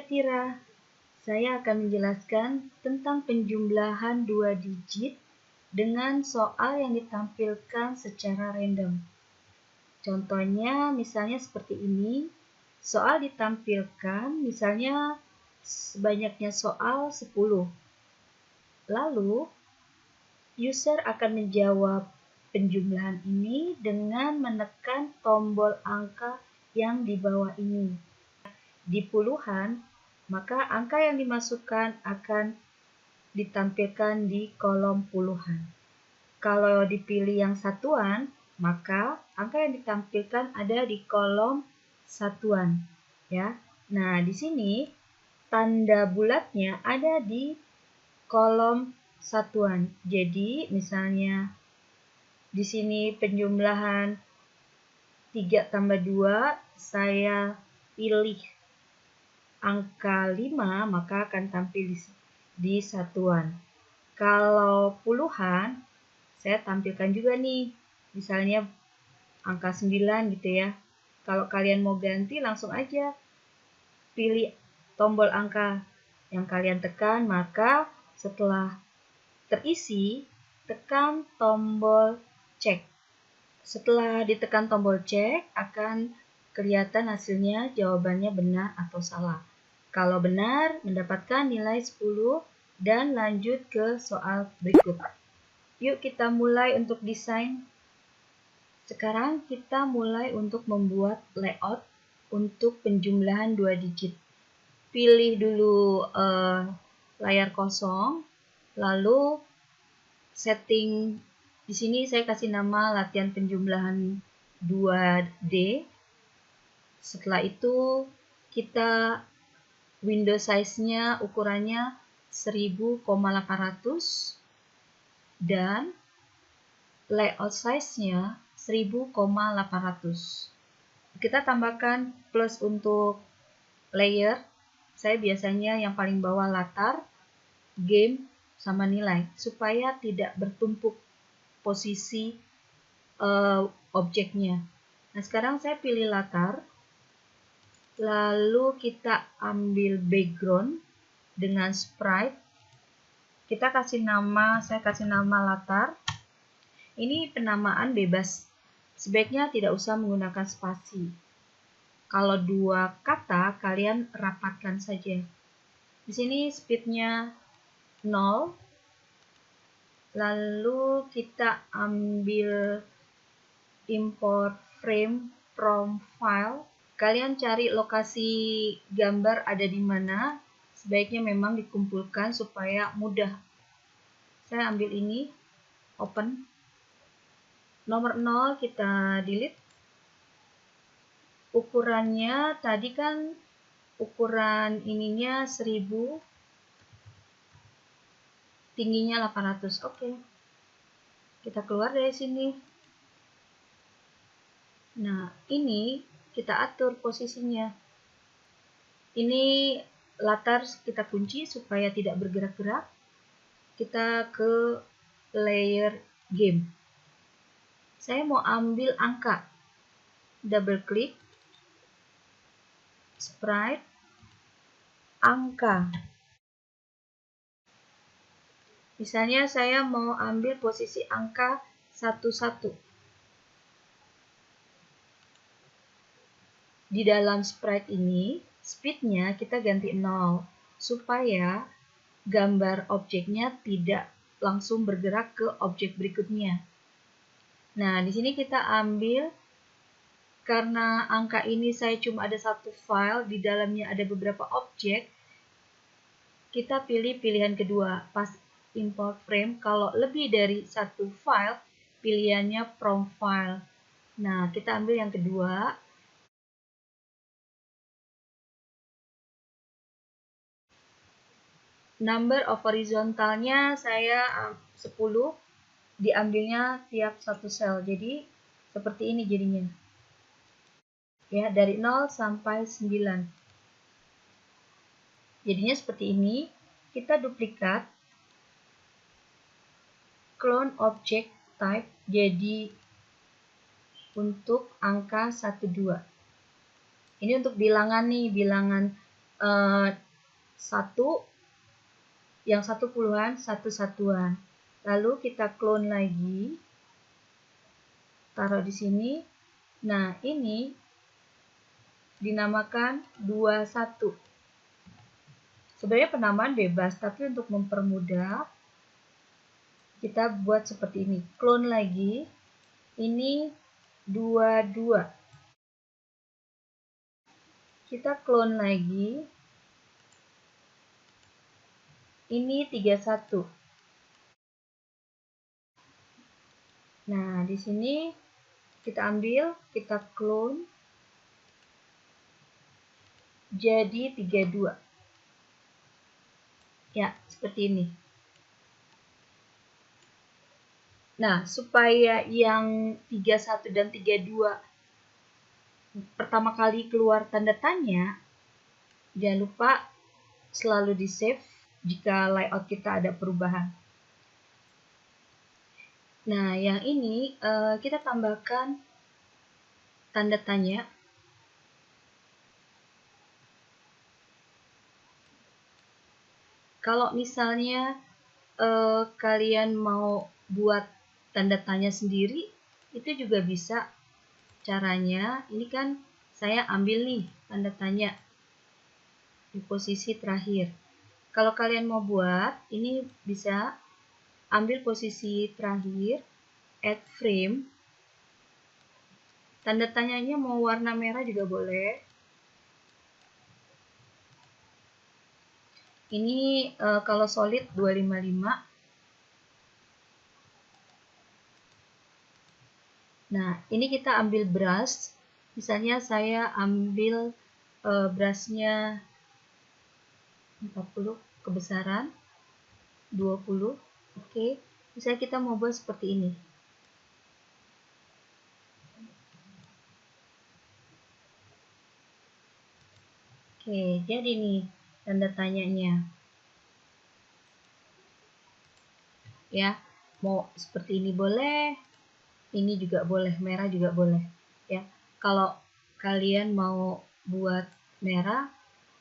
Tira. Saya akan menjelaskan tentang penjumlahan 2 digit dengan soal yang ditampilkan secara random. Contohnya misalnya seperti ini. Soal ditampilkan misalnya banyaknya soal 10. Lalu user akan menjawab penjumlahan ini dengan menekan tombol angka yang di bawah ini. Di puluhan, maka angka yang dimasukkan akan ditampilkan di kolom puluhan. Kalau dipilih yang satuan, maka angka yang ditampilkan ada di kolom satuan, ya. Nah, di sini tanda bulatnya ada di kolom satuan. Jadi, misalnya di sini penjumlahan 3 tambah 2, saya pilih angka 5, maka akan tampil di satuan. Kalau puluhan, saya tampilkan juga nih, misalnya angka 9 gitu ya. Kalau kalian mau ganti, langsung aja pilih tombol angka yang kalian tekan, maka setelah terisi, tekan tombol cek. Setelah ditekan tombol cek, akan kelihatan hasilnya jawabannya benar atau salah. Kalau benar, mendapatkan nilai 10 dan lanjut ke soal berikut. Yuk kita mulai untuk desain. Sekarang kita mulai untuk membuat layout untuk penjumlahan 2 digit. Pilih dulu layar kosong, lalu setting. Di sini saya kasih nama latihan penjumlahan 2D. Setelah itu kita window size-nya ukurannya 1000,800 dan layout size-nya 1000,800. Kita tambahkan plus untuk layer. Saya biasanya yang paling bawah latar, game, sama nilai, supaya tidak bertumpuk posisi objeknya. Nah, sekarang saya pilih latar, lalu kita ambil background dengan sprite. Kita kasih nama, saya kasih nama latar. Ini penamaan bebas. Sebaiknya tidak usah menggunakan spasi. Kalau 2 kata, kalian rapatkan saja. Di sini speed-nya 0. Lalu kita ambil import frame from file. Kalian cari lokasi gambar ada di mana. Sebaiknya memang dikumpulkan supaya mudah. Saya ambil ini, open. Nomor 0 kita delete. Ukurannya tadi kan ukuran ininya 1000, tingginya 800. Oke. Kita keluar dari sini. Nah, ini kita atur posisinya. Ini latar kita kunci supaya tidak bergerak-gerak. Kita ke layer game. Saya mau ambil angka. Double klik. Sprite. Angka. Misalnya saya mau ambil posisi angka 11. Di dalam sprite ini, speed-nya kita ganti 0, supaya gambar objeknya tidak langsung bergerak ke objek berikutnya. Nah, di sini kita ambil, karena angka ini saya cuma ada satu file, di dalamnya ada beberapa objek, kita pilih pilihan kedua, pas import frame. Kalau lebih dari satu file, pilihannya from file. Nah, kita ambil yang kedua. Number of horizontalnya saya 10, diambilnya tiap satu sel. Jadi seperti ini jadinya. Ya, dari 0 sampai 9. Jadinya seperti ini. Kita duplikat. Clone object type jadi untuk angka 12. Ini untuk bilangan nih, bilangan satu, yang 1 puluhan, 1 satuan. Lalu kita clone lagi, taruh di sini. Nah, ini dinamakan 21. Sebenarnya penamaan bebas, tapi untuk mempermudah, kita buat seperti ini. Clone lagi, ini 22. Kita clone lagi, ini 31. Nah, di sini kita ambil, kita clone, jadi 32. Ya, seperti ini. Nah, supaya yang 31 dan 32 pertama kali keluar tanda tanya, jangan lupa selalu di save jika layout kita ada perubahan. Nah, yang ini kita tambahkan tanda tanya. Kalau misalnya kalian mau buat tanda tanya sendiri, itu juga bisa. Caranya, ini kan saya ambil nih tanda tanya di posisi terakhir. Kalau kalian mau buat, ini bisa ambil posisi terakhir, add frame. Tanda tanyanya mau warna merah juga boleh. Ini kalau solid 255. Nah, ini kita ambil brush. Misalnya saya ambil brushnya 40 kebesaran, 20. Oke. Misalnya kita mau buat seperti ini. Oke, jadi nih tanda tanyanya. Ya, mau seperti ini boleh, ini juga boleh, merah juga boleh. Ya, kalau kalian mau buat merah,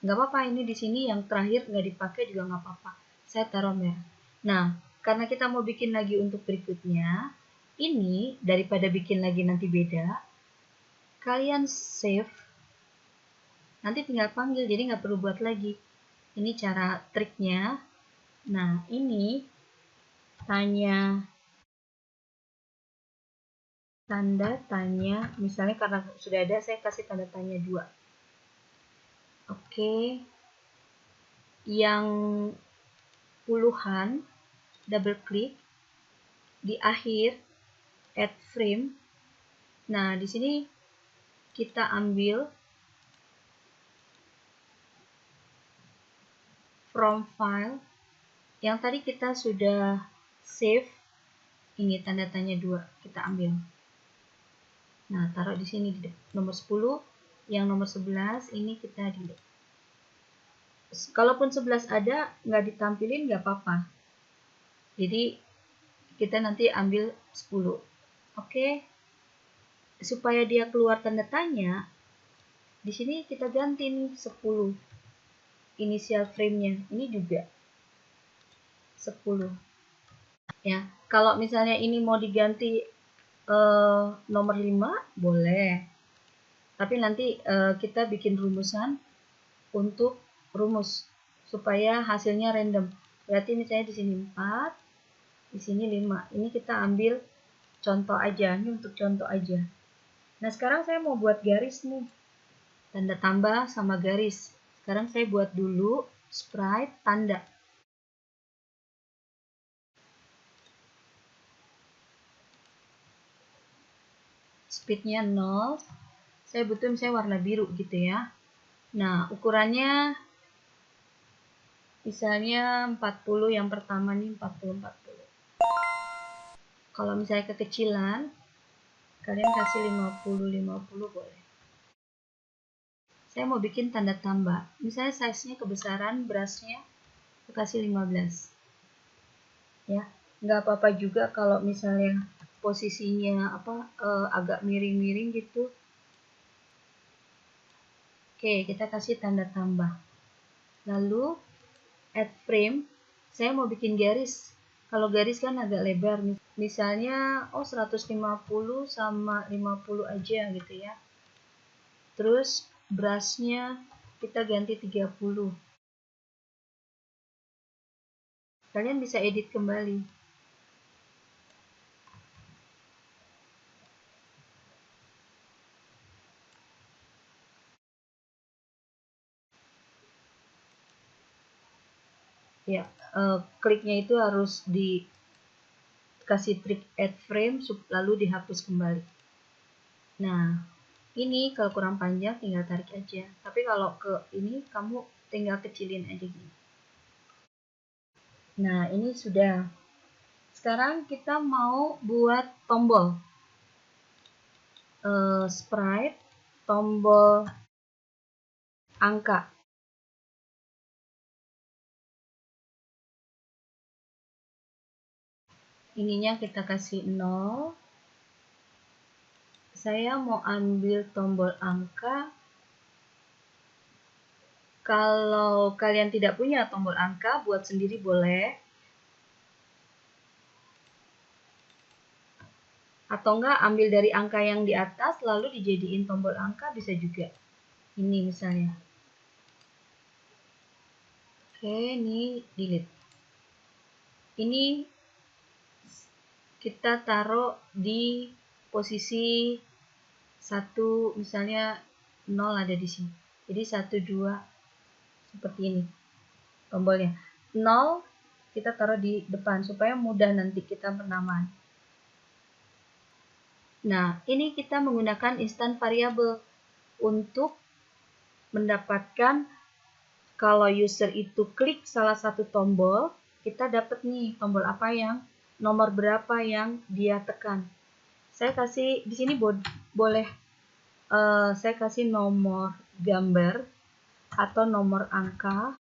nggak apa-apa. Ini di sini yang terakhir nggak dipakai juga nggak apa-apa. Saya taruh merah. Nah, karena kita mau bikin lagi untuk berikutnya, ini daripada bikin lagi nanti beda, kalian save. Nanti tinggal panggil, jadi nggak perlu buat lagi. Ini cara triknya. Nah, ini tanda tanya, misalnya karena sudah ada, saya kasih tanda tanya 2. Oke. Yang puluhan, double klik. Di akhir, add frame. Nah, di sini kita ambil from file yang tadi kita sudah save. Ini tanda tanya 2 kita ambil. Nah, taruh di sini di nomor 10, yang nomor 11 ini kita delete. Kalaupun 11 ada nggak ditampilin nggak apa-apa. Jadi kita nanti ambil 10. Oke. Supaya dia keluar tanda tanya, di sini kita ganti nih 10. Inisial frame-nya ini juga 10. Ya, kalau misalnya ini mau diganti nomor 5 boleh. Tapi nanti kita bikin rumusan untuk rumus supaya hasilnya random. Berarti misalnya di sini 4, di sini 5. Ini kita ambil contoh aja, ini untuk contoh aja. Nah, sekarang saya mau buat garis nih. Tanda tambah sama garis. Sekarang saya buat dulu sprite tanda. Speednya 0. Saya butuh misalnya warna biru gitu ya. Nah, ukurannya misalnya 40, yang pertama nih 40-40. Kalau misalnya kekecilan, kalian kasih 50-50 boleh. Saya mau bikin tanda tambah. Misalnya size-nya kebesaran brush-nya kasih 15. Ya, nggak apa-apa juga kalau misalnya posisinya agak miring-miring gitu. Oke, kita kasih tanda tambah. Lalu add frame, saya mau bikin garis. Kalau garis kan agak lebar, misalnya 150 sama 50 aja gitu ya. Terus brushnya kita ganti 30. Kalian bisa edit kembali. Ya, kliknya itu harus dikasih trik add frame lalu dihapus kembali. Nah, ini kalau kurang panjang tinggal tarik aja. Tapi kalau ke ini kamu tinggal kecilin aja gini. Nah, ini sudah. Sekarang kita mau buat tombol. Sprite, tombol angka. Ininya kita kasih 0. Saya mau ambil tombol angka. Kalau kalian tidak punya tombol angka, buat sendiri boleh. Atau enggak ambil dari angka yang di atas lalu dijadiin tombol angka bisa juga. Ini misalnya. Oke, ini delete. Ini kita taruh di posisi 1, misalnya 0 ada di sini. Jadi 1, 2 seperti ini tombolnya. 0 kita taruh di depan supaya mudah nanti kita penamaan. Nah, ini kita menggunakan instant variable untuk mendapatkan kalau user itu klik salah satu tombol, kita dapat nih tombol apa yang nomor berapa yang dia tekan. Saya kasih di sini boleh saya kasih nomor gambar atau nomor angka.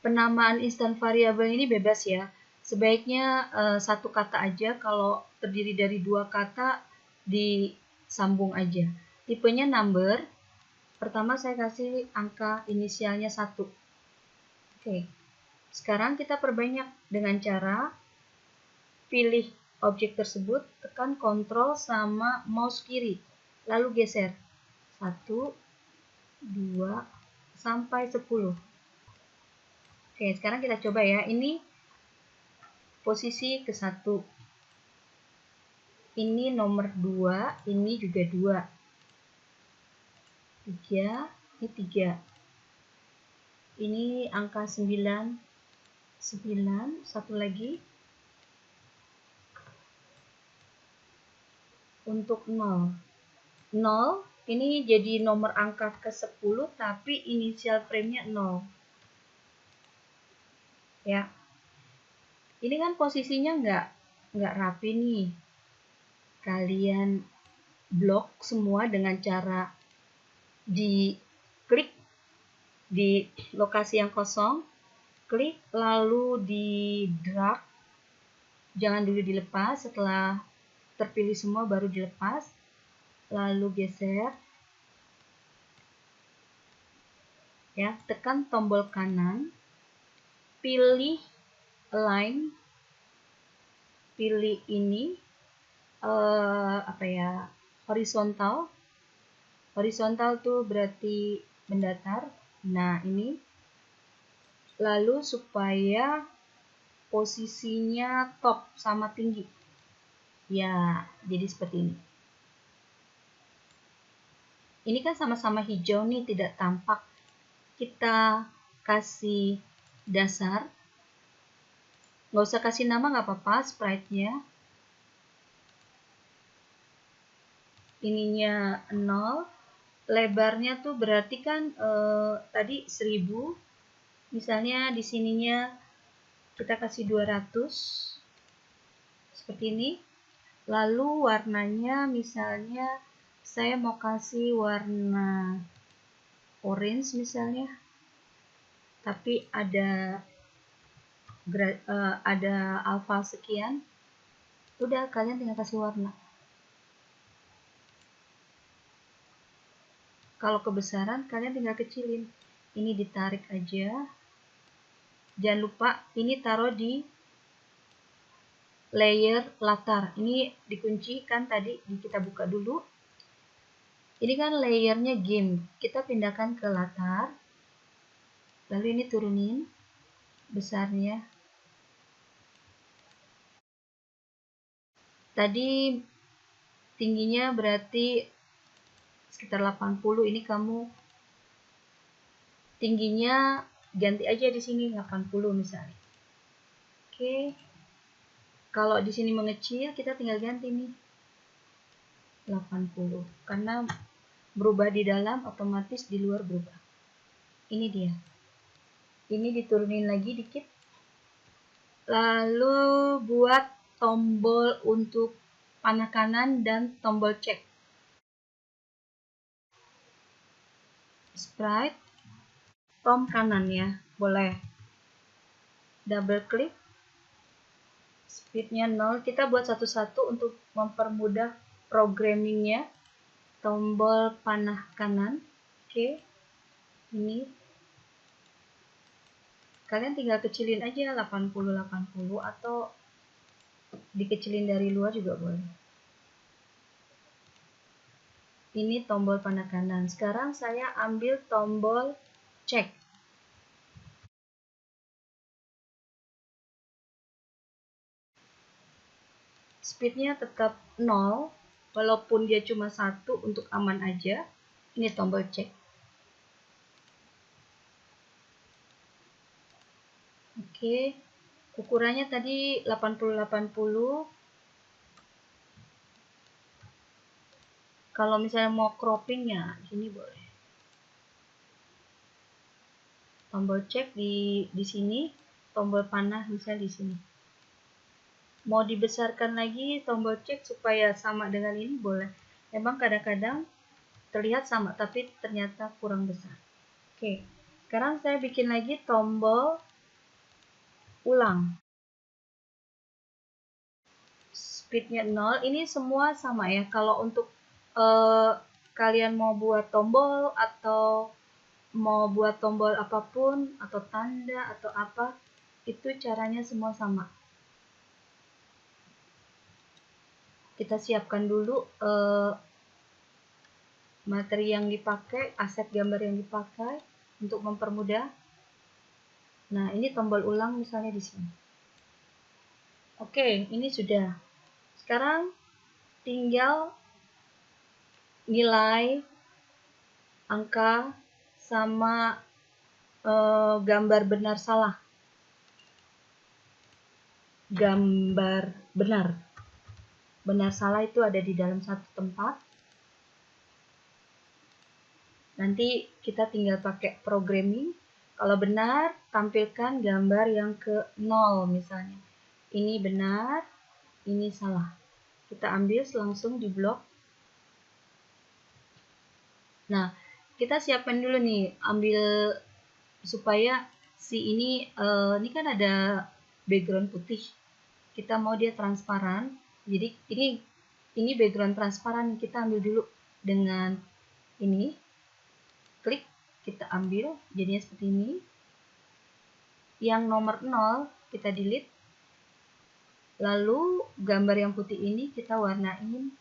Penamaan instant variable ini bebas ya. Sebaiknya satu kata aja, kalau terdiri dari 2 kata disambung aja. Tipenya number. Pertama saya kasih angka inisialnya 1. Oke. Sekarang kita perbanyak dengan cara pilih objek tersebut, tekan Ctrl sama mouse kiri, lalu geser 1, 2, sampai 10. Oke, sekarang kita coba ya. Ini posisi ke 1. Ini nomor 2, ini juga 2. 3, ini 3. Ini angka 9, 9, satu lagi. Untuk 0. 0, ini jadi nomor angka ke 10, tapi inisial frame-nya 0. Ya. Ini kan posisinya nggak rapi nih. Kalian blok semua dengan cara diklik di lokasi yang kosong, klik lalu di drag, jangan dulu dilepas, setelah terpilih semua baru dilepas, lalu geser, ya, tekan tombol kanan, pilih align, pilih ini horizontal. Horizontal tuh berarti mendatar. Nah, ini lalu supaya posisinya top sama tinggi. Ya, jadi seperti ini. Ini kan sama-sama hijau nih, tidak tampak. Kita kasih dasar. Nggak usah kasih nama, nggak apa-apa, sprite-nya. Ininya 0. Lebarnya tuh berarti kan tadi 1000. Misalnya di sininya kita kasih 200. Seperti ini. Lalu warnanya misalnya saya mau kasih warna orange misalnya. Tapi ada alpha sekian. Udah, kalian tinggal kasih warna. Kalau kebesaran kalian tinggal kecilin. Ini ditarik aja. Jangan lupa ini taruh di layer latar. Ini dikunci kan tadi, kita buka dulu. Ini kan layernya game. Kita pindahkan ke latar. Lalu ini turunin besarnya. Tadi tingginya berarti sekitar 80. Ini kamu tingginya ganti aja di sini 80 misalnya. Oke. Kalau di sini mengecil, kita tinggal ganti nih 80. Karena berubah di dalam, otomatis di luar berubah. Ini dia. Ini diturunin lagi dikit. Lalu buat tombol untuk panah kanan dan tombol cek. Sprite, tom kanan ya, boleh. Double klik. Speednya 0, kita buat satu-satu untuk mempermudah programmingnya. Tombol panah kanan, oke. Ini kalian tinggal kecilin aja 80 atau dikecilin dari luar juga boleh. Ini tombol panah kanan. Sekarang saya ambil tombol cek. Speednya tetap 0, walaupun dia cuma 1 untuk aman aja. Ini tombol cek. Oke, ukurannya tadi 80-80. Kalau misalnya mau cropping ya, gini boleh. Tombol cek di sini, tombol panah misalnya di sini. Mau dibesarkan lagi tombol cek supaya sama dengan ini boleh. Memang kadang-kadang terlihat sama tapi ternyata kurang besar. Oke, sekarang saya bikin lagi tombol ulang. Speednya 0, ini semua sama ya. Kalau untuk kalian mau buat tombol atau mau buat tombol apapun atau tanda atau apa, itu caranya semua sama. Kita siapkan dulu materi yang dipakai, aset gambar yang dipakai untuk mempermudah. Nah, ini tombol ulang misalnya di sini. Oke, ini sudah. Sekarang tinggal nilai, angka, sama gambar benar salah. Gambar benar. Benar salah itu ada di dalam satu tempat. Nanti kita tinggal pakai programming. Kalau benar, tampilkan gambar yang ke 0 misalnya. Ini benar, ini salah. Kita ambil langsung di blok. Nah, kita siapkan dulu nih, ambil supaya si ini kan ada background putih. Kita mau dia transparan. Jadi ini background transparan, kita ambil dulu dengan ini. Klik, kita ambil jadinya seperti ini. Yang nomor 0 kita delete. Lalu gambar yang putih ini kita warnain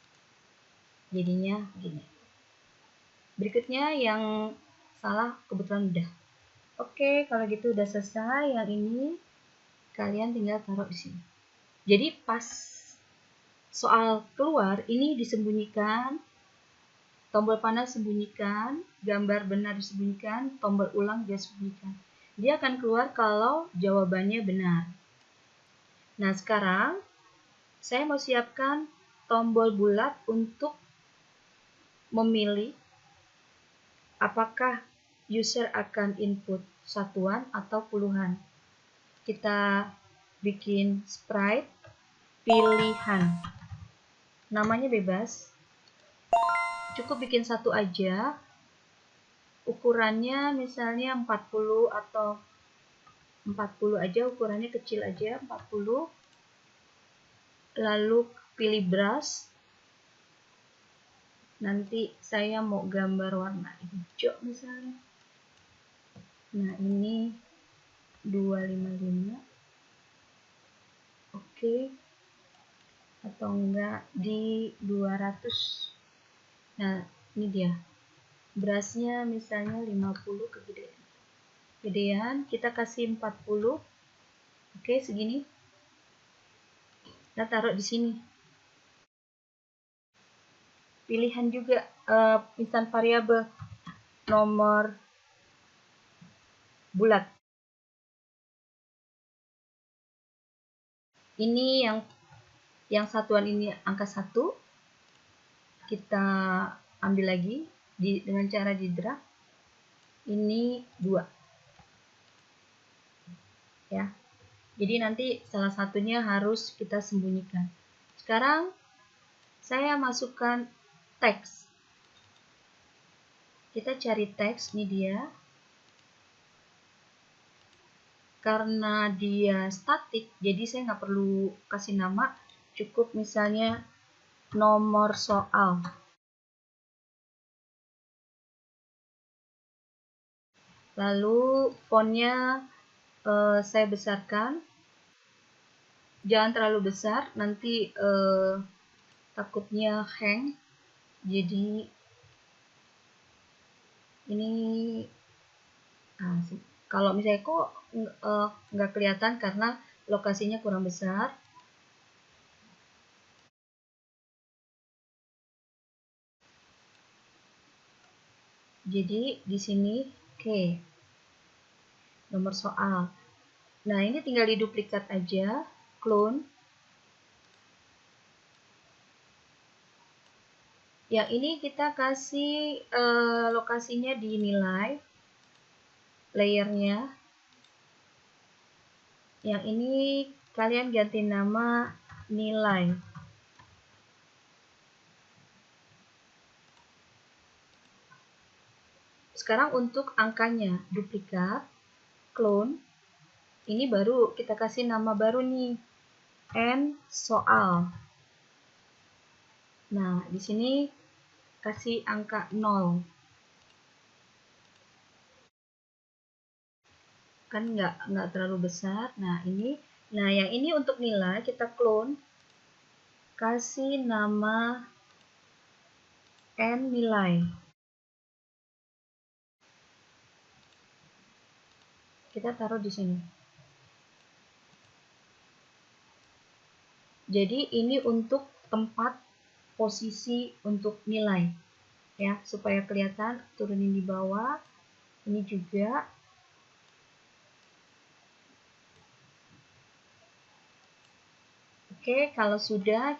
jadinya gini. Berikutnya yang salah kebetulan udah. Oke, kalau gitu udah selesai. Yang ini kalian tinggal taruh di sini. Jadi pas soal keluar ini disembunyikan, tombol panah sembunyikan, gambar benar disembunyikan, tombol ulang dia sembunyikan. Dia akan keluar kalau jawabannya benar. Nah, sekarang saya mau siapkan tombol bulat untuk memilih apakah user akan input satuan atau puluhan. Kita bikin sprite pilihan. Namanya bebas. Cukup bikin satu aja. Ukurannya misalnya 40 atau 40 aja, ukurannya kecil aja, 40. Lalu pilih brush. Nanti saya mau gambar warna hijau misalnya. Nah, ini 255. Oke. Atau enggak di 200. Nah, ini dia. Berasnya misalnya 50 kegedean. Kita kasih 40. Oke, segini. Kita taruh di sini. Pilihan juga misal variabel nomor bulat. Ini yang satuan ini angka 1. Kita ambil lagi dengan cara di drag. Ini 2. Ya. Jadi nanti salah satunya harus kita sembunyikan. Sekarang saya masukkan teks. Kita cari teks, ini dia. Karena dia statik, jadi saya nggak perlu kasih nama. Cukup misalnya nomor soal. Lalu fontnya saya besarkan. Jangan terlalu besar, nanti takutnya hang. Jadi ini kalau misalnya kok nggak kelihatan karena lokasinya kurang besar. Jadi di sini oke. Nomor soal. Nah, ini tinggal diduplikat aja, clone. Yang ini kita kasih lokasinya di nilai, layernya. Yang ini kalian ganti nama nilai. Sekarang untuk angkanya, duplikat, clone. Ini baru kita kasih nama baru nih, n soal. Nah, di sini kasih angka 0. Kan nggak terlalu besar. Nah, yang ini untuk nilai kita clone. Kasih nama n nilai. Kita taruh di sini. Jadi ini untuk tempat posisi untuk nilai. Ya, supaya kelihatan, turunin di bawah. Ini juga. Oke, kalau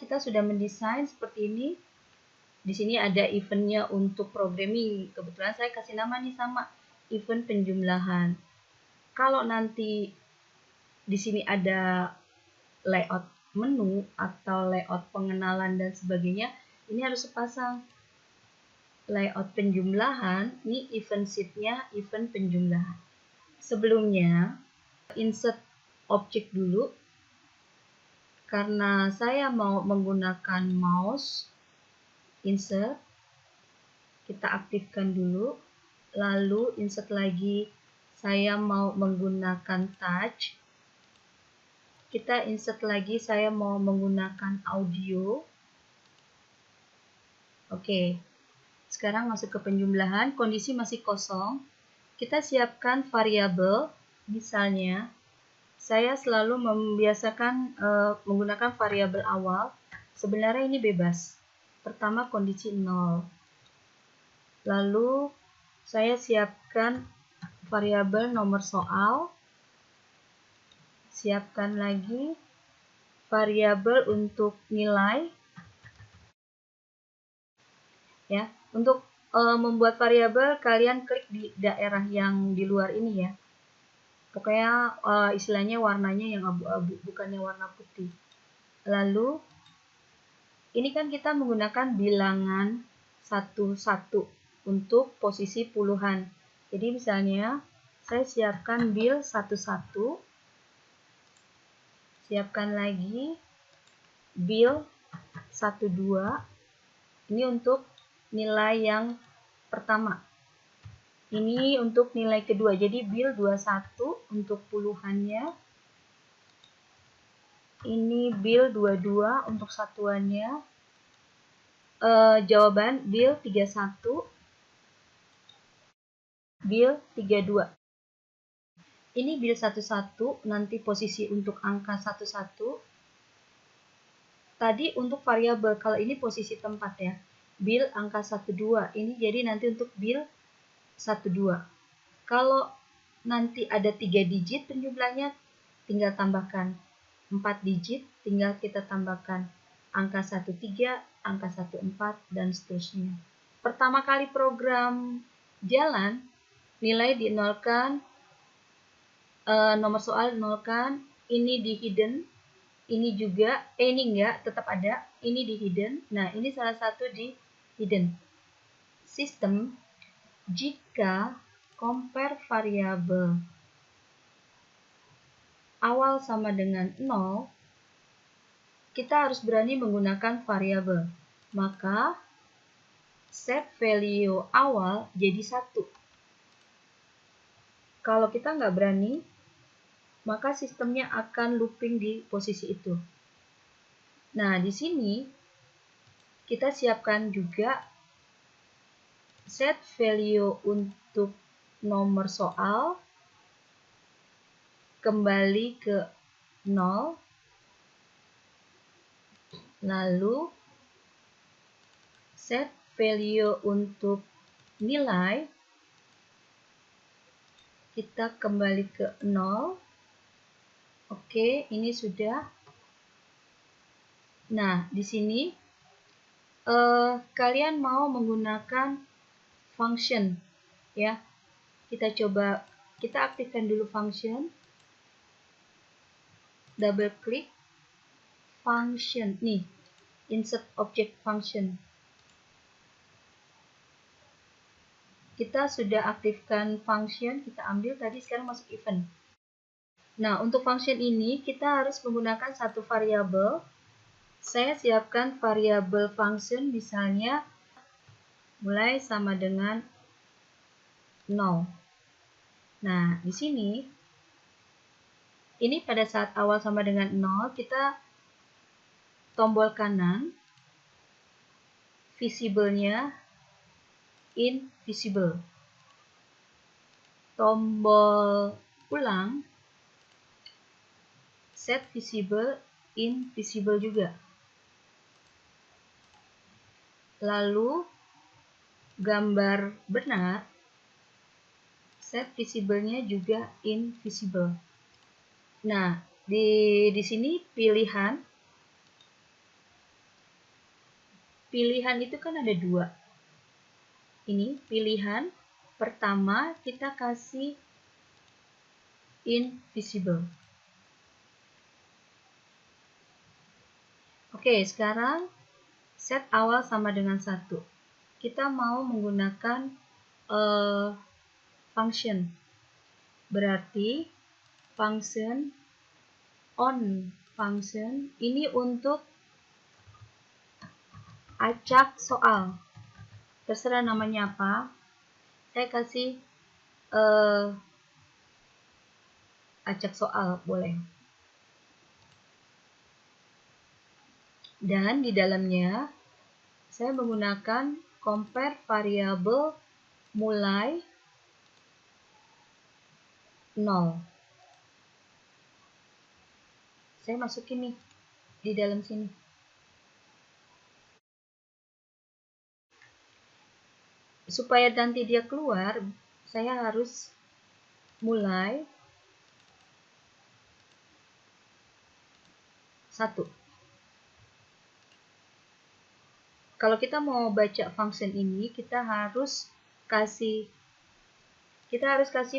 kita sudah mendesain seperti ini. Di sini ada eventnya untuk programming. Kebetulan saya kasih nama nih sama, event penjumlahan. Kalau nanti di sini ada layout menu atau layout pengenalan dan sebagainya, ini harus sepasang. Layout penjumlahan, ini event sheet-nya, event penjumlahan. Sebelumnya, insert objek dulu. Karena saya mau menggunakan mouse, insert, kita aktifkan dulu. Lalu insert lagi, saya mau menggunakan touch. Kita insert lagi, saya mau menggunakan audio. Oke, sekarang masuk ke penjumlahan, kondisi masih kosong. Kita siapkan variabel, misalnya, saya selalu membiasakan menggunakan variabel awal. Sebenarnya ini bebas. Pertama kondisi 0. Lalu saya siapkan variabel nomor soal. Siapkan lagi variabel untuk nilai. Ya, untuk membuat variabel kalian klik di daerah yang di luar ini ya. Pokoknya istilahnya warnanya yang abu-abu, bukannya warna putih. Lalu ini kan kita menggunakan bilangan 1-1 untuk posisi puluhan. Jadi misalnya saya siapkan bil 11, siapkan lagi bil 12. Ini untuk nilai yang pertama. Ini untuk nilai kedua. Jadi bil 21 untuk puluhannya. Ini bil 22 untuk satuannya. Jawaban bil 31. Bil 32. Ini bil 11, nanti posisi untuk angka 11. Tadi untuk variabel, kalau ini posisi tempat ya. Bil angka 12. Ini jadi nanti untuk bil 12. Kalau nanti ada 3 digit penjumlahnya, tinggal tambahkan 4 digit, tinggal kita tambahkan angka 13, angka 14, dan seterusnya. Pertama kali program jalan, nilai dinolkan, nomor soal dinolkan, ini di hidden, ini juga, ini enggak, tetap ada, ini di hidden. Nah, ini salah satu di hidden. Sistem, jika compare variabel awal sama dengan 0, kita harus berani menggunakan variabel. Maka, set value awal jadi 1. Kalau kita nggak berani, maka sistemnya akan looping di posisi itu. Nah, di sini kita siapkan juga set value untuk nomor soal kembali ke 0, lalu set value untuk nilai kita kembali ke 0. Oke, ini sudah. Nah, di sini kalian mau menggunakan function ya. Kita coba, kita aktifkan dulu function. Double klik function nih, insert object function. Kita sudah aktifkan function, kita ambil tadi, sekarang masuk event. Nah, untuk function ini kita harus menggunakan satu variabel. Saya siapkan variabel function, misalnya mulai sama dengan 0. Nah, di sini ini pada saat awal sama dengan 0, kita tombol kanan, visible-nya invisible. Tombol ulang, set visible invisible juga. Lalu gambar benar, set visible-nya juga invisible. Nah, di sini pilihan itu kan ada 2. Ini pilihan pertama kita kasih invisible. Oke, sekarang set awal sama dengan 1. Kita mau menggunakan function. Berarti function on function ini untuk acak soal. Terserah namanya apa. Saya kasih acak soal boleh. Dan di dalamnya saya menggunakan compare variabel mulai 0. Saya masukin nih di dalam sini. Supaya nanti dia keluar, saya harus mulai 1. Kalau kita mau baca function ini, kita harus kasih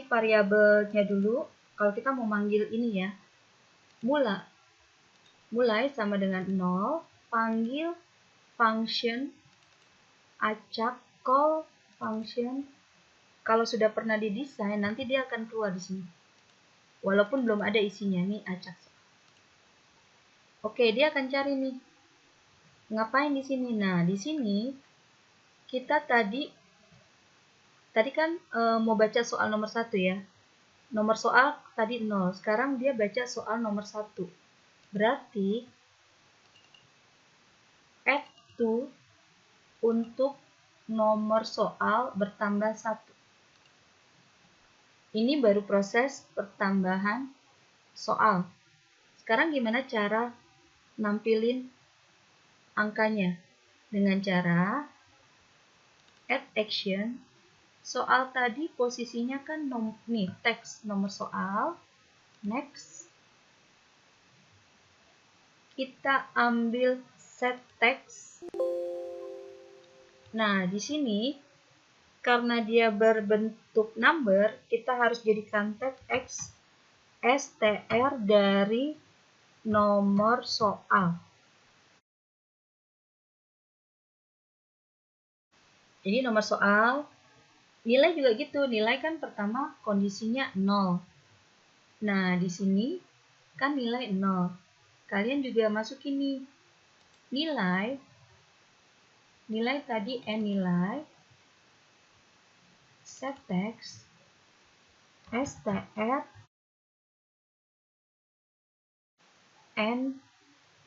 variabelnya dulu. Kalau kita mau manggil ini ya, mulai sama dengan 0, panggil function acak, call function. Kalau sudah pernah didesain, nanti dia akan keluar di sini. Walaupun belum ada isinya, nih acak. Oke, dia akan cari nih. Ngapain di sini? Nah, di sini kita tadi Tadi kan mau baca soal nomor 1 ya. Nomor soal tadi 0, sekarang dia baca soal nomor 1. Berarti add to untuk nomor soal bertambah 1. Ini baru proses pertambahan soal. Sekarang gimana cara nampilin angkanya? Dengan cara add action. Soal tadi posisinya kan nih teks nomor soal. Next. Kita ambil set text. Nah, di sini karena dia berbentuk number, kita harus jadikan teks str dari nomor soal. Jadi nomor soal, nilai juga gitu. Nilai kan pertama kondisinya 0. Nah, di sini kan nilai 0. Kalian juga masukin nih. Nilai tadi nilai set text str n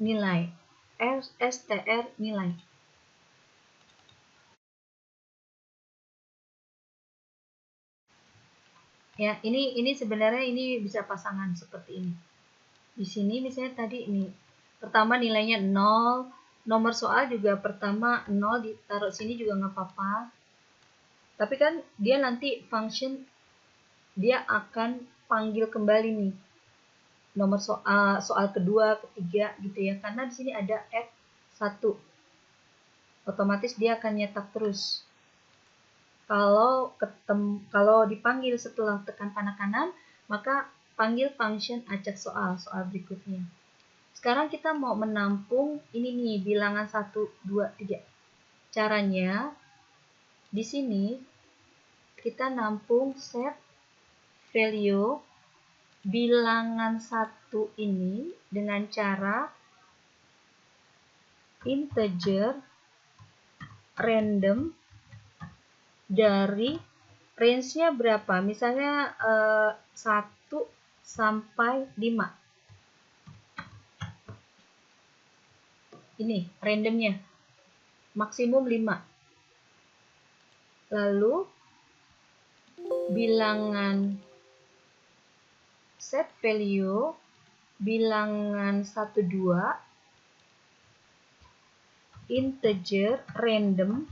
nilai str nilai. Ya, ini sebenarnya ini bisa pasangan seperti ini. Di sini misalnya tadi ini pertama nilainya 0, nomor soal juga pertama 0 ditaruh sini juga nggak apa-apa. Tapi kan dia nanti function dia akan panggil kembali nih nomor soal kedua, ketiga gitu ya. Karena di sini ada add 1. Otomatis dia akan nyetak terus. Kalau dipanggil setelah tekan panah kanan, maka panggil function acak soal berikutnya. Sekarang kita mau menampung ini nih, bilangan 1, 2, 3. Caranya, di sini kita nampung set value bilangan 1 ini dengan cara integer random dari range-nya berapa? Misalnya 1 sampai 5. Ini randomnya. Maksimum 5. Lalu bilangan set value bilangan 1, 2 integer random.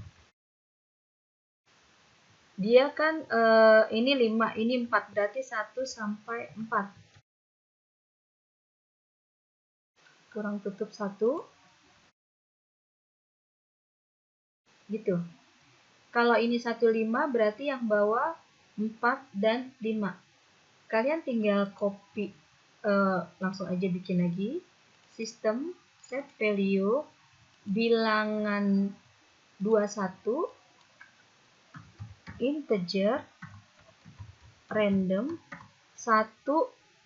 Dia kan ini 5, ini 4, berarti 1 sampai 4. Kurang tutup 1. Gitu. Kalau ini 1, 5, berarti yang bawah 4 dan 5. Kalian tinggal copy, langsung aja bikin lagi. Sistem set value bilangan 21 integer random 1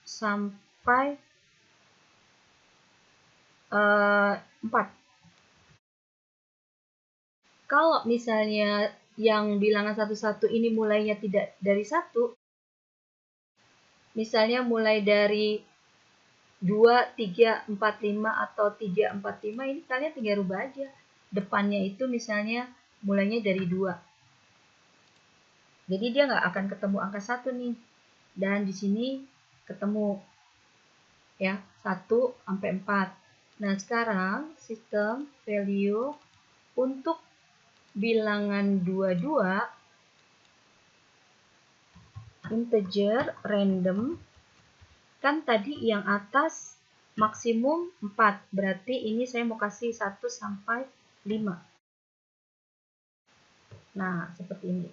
sampai 4. Kalau misalnya yang bilangan 1 ini mulainya tidak dari 1, misalnya mulai dari 2, 3, 4, 5 atau 3, 4, 5, ini kalian tinggal rubah aja. Depannya itu misalnya mulainya dari 2. Jadi dia nggak akan ketemu angka 1 nih. Dan di sini ketemu ya 1 sampai 4. Nah, sekarang sistem value untuk bilangan 22 integer random kan tadi yang atas maksimum 4. Berarti ini saya mau kasih 1 sampai 5. Nah, seperti ini.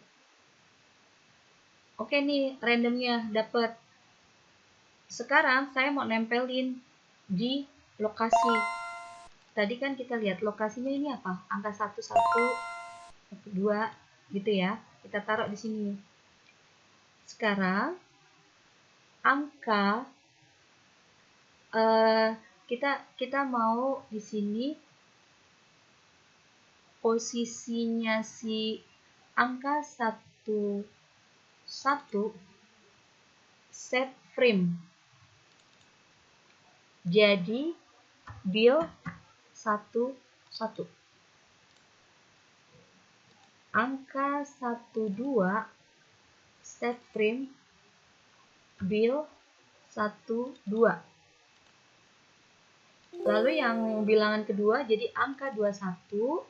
Oke nih, randomnya dapat. Sekarang saya mau nempelin di lokasi. Tadi kan kita lihat lokasinya ini apa? Angka 1, 1, 2 gitu ya. Kita taruh di sini. Sekarang angka kita mau di sini posisinya si angka set frame. Jadi build 11. Angka 12 set frame build 12. Lalu yang bilangan kedua jadi angka 21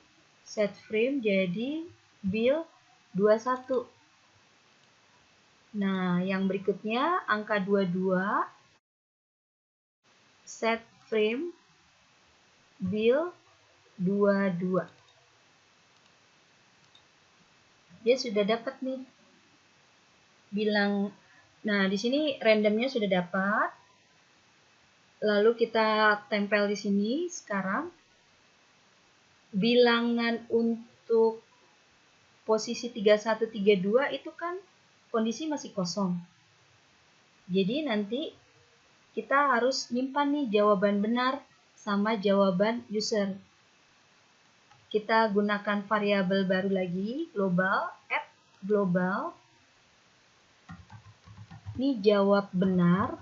set frame jadi build 21. Nah, yang berikutnya angka 22 set frame build 22. Dia sudah dapat nih bilang. Nah, di sini randomnya sudah dapat. Lalu kita tempel di sini sekarang. Bilangan untuk posisi 31, 32 itu kan kondisi masih kosong. Jadi nanti kita harus nyimpan nih jawaban benar sama jawaban user. Kita gunakan variabel baru lagi, global, add global. Ini jawab benar.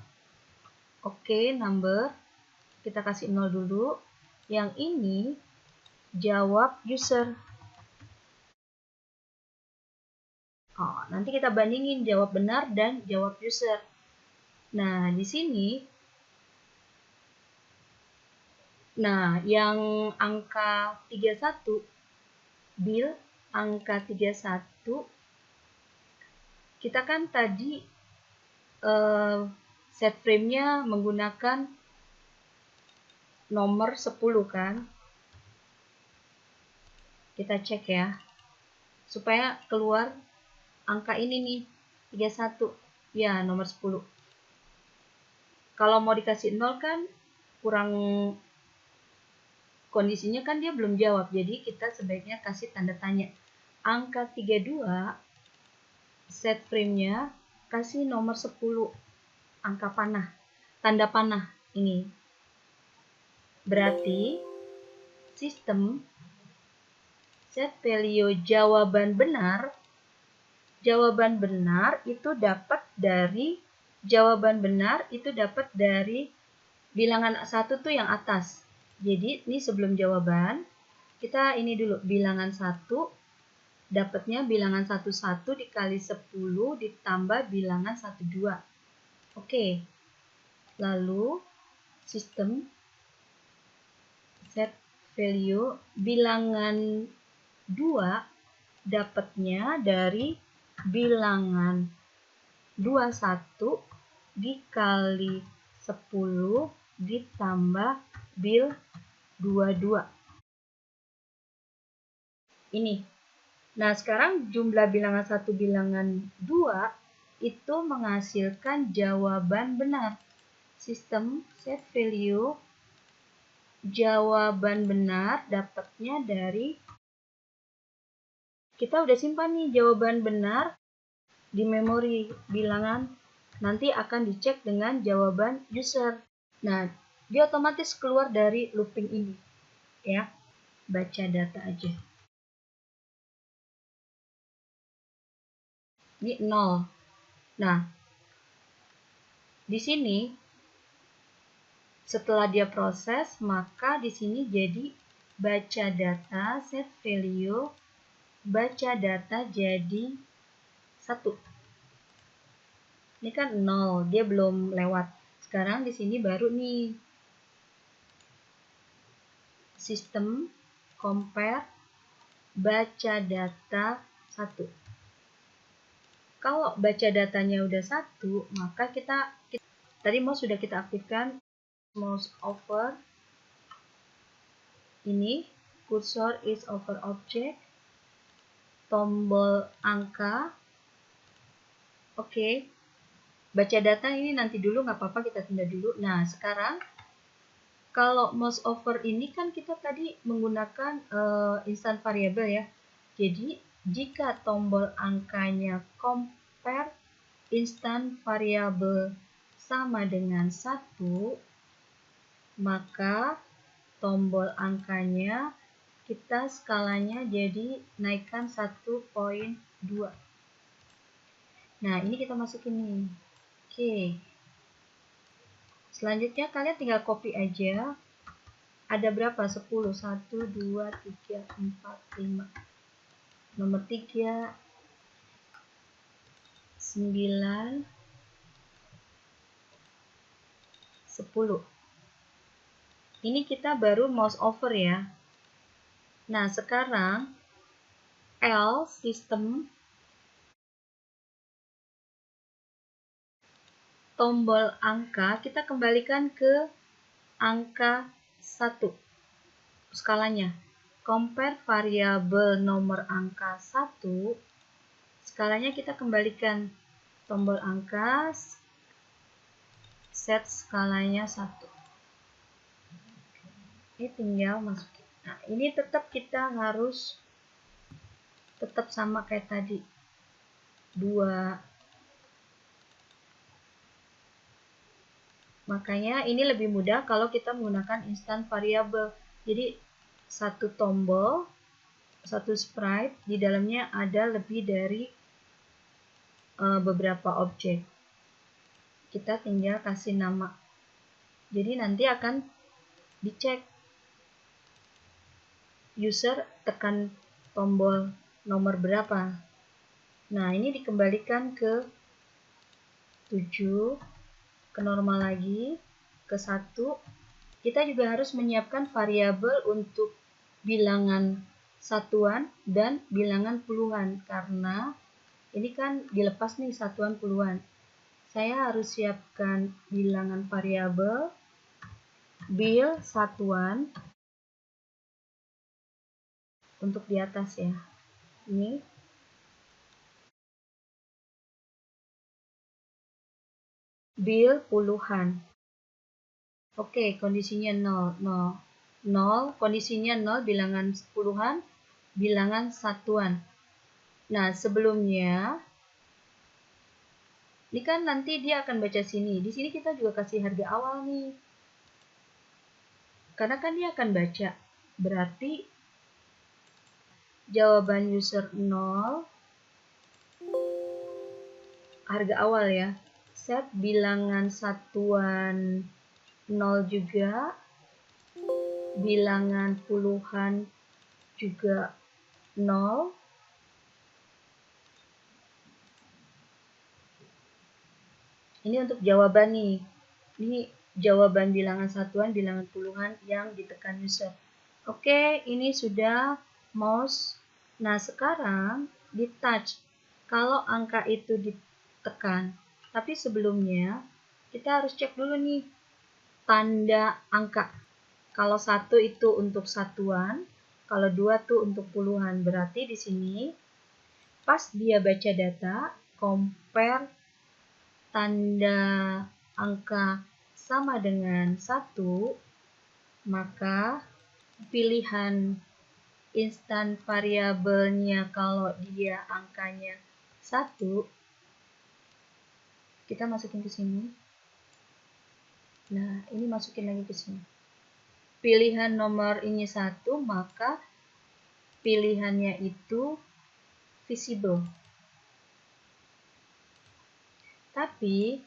Oke, number. Kita kasih 0 dulu. Yang ini jawab user. Oh, nanti kita bandingin jawab benar dan jawab user. Nah, di sini yang angka 31 build angka 31 kita kan tadi set frame-nya menggunakan nomor 10 kan. Kita cek ya. Supaya keluar angka ini nih, 31. Ya, nomor 10. Kalau mau dikasih 0 kan kurang, kondisinya kan dia belum jawab. Jadi kita sebaiknya kasih tanda tanya. Angka 32 set frame-nya kasih nomor 10. Angka panah. Tanda panah ini. Berarti sistem set value jawaban benar itu dapat dari bilangan 1 tuh yang atas. Jadi ini sebelum jawaban, kita ini dulu bilangan 1 dapatnya bilangan 11 dikali 10 ditambah bilangan 12. Oke. Lalu sistem set value bilangan 2 dapatnya dari bilangan 21 dikali 10 ditambah bil 22. Ini. Nah, sekarang jumlah bilangan 1 bilangan 2 itu menghasilkan jawaban benar. Sistem set value jawaban benar dapatnya dari, kita udah simpan nih jawaban benar di memori bilangan, nanti akan dicek dengan jawaban user. Nah, dia otomatis keluar dari looping ini. Ya, baca data aja. Ini 0. Nah, di sini setelah dia proses, maka di sini jadi baca data set value baca data jadi 1. Ini kan 0, dia belum lewat. Sekarang di sini baru nih sistem compare baca data 1. Kalau baca datanya udah 1, maka kita tadi sudah kita aktifkan mouse over. Ini cursor is over object, tombol angka. Oke. Baca data ini nanti dulu, nggak apa-apa, kita tunda dulu. Nah, sekarang kalau mouse over ini kan kita tadi menggunakan instant variable ya. Jadi, jika tombol angkanya compare instant variable sama dengan 1, maka tombol angkanya kita skalanya jadi naikkan 1.2. Nah, ini kita masukin nih. Oke. Selanjutnya kalian tinggal copy aja. Ada berapa? 10. 1, 2, 3, 4, 5. Nomor 3, 9, 10. Ini kita baru mouse over ya. Nah, sekarang else sistem tombol angka kita kembalikan ke angka 1 skalanya. Compare variabel nomor angka 1, skalanya kita kembalikan tombol angka, set skalanya 1. Ini tinggal masukin. Nah, ini tetap kita harus tetap sama kayak tadi. 2. Makanya ini lebih mudah kalau kita menggunakan instant variable. Jadi satu tombol, satu sprite, di dalamnya ada lebih dari beberapa objek. Kita tinggal kasih nama. Jadi nanti akan dicek. User tekan tombol nomor berapa. Nah, ini dikembalikan ke 7, ke normal lagi, ke 1. Kita juga harus menyiapkan variabel untuk bilangan satuan dan bilangan puluhan, karena ini kan dilepas nih satuan puluhan. Saya harus siapkan bilangan variabel, bil satuan, untuk di atas ya. Ini bil puluhan. Oke, kondisinya 0, 0. 0, kondisinya 0, bilangan puluhan, bilangan satuan. Nah, sebelumnya, ini kan nanti dia akan baca sini. Di sini kita juga kasih harga awal nih. Karena kan dia akan baca. Berarti jawaban user 0, harga awal ya. Set bilangan satuan 0 juga, bilangan puluhan juga 0. Ini untuk jawaban nih. Ini jawaban bilangan satuan, bilangan puluhan yang ditekan user. Oke, ini sudah mouse. Nah, sekarang di touch. Kalau angka itu ditekan. Tapi sebelumnya, kita harus cek dulu nih tanda angka. Kalau 1 itu untuk satuan, kalau 2 tuh untuk puluhan. Berarti di sini pas dia baca data, compare tanda angka sama dengan 1, maka pilihan instan variabelnya kalau dia angkanya 1, kita masukin ke sini. Nah, ini masukin lagi ke sini. Pilihan nomor ini 1, maka pilihannya itu visible. Tapi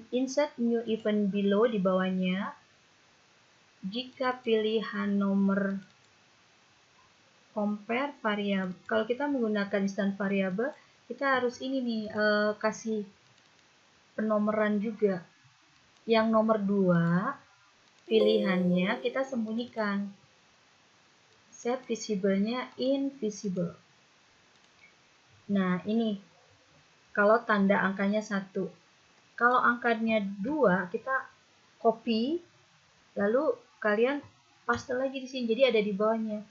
insert new event below di bawahnya, jika pilihan nomor compare variabel, kalau kita menggunakan instant variable, kita harus ini nih kasih penomoran juga. Yang nomor 2 pilihannya kita sembunyikan, set visible-nya invisible. Nah, ini kalau tanda angkanya 1. Kalau angkanya 2, kita copy, lalu kalian paste lagi di sini, jadi ada di bawahnya.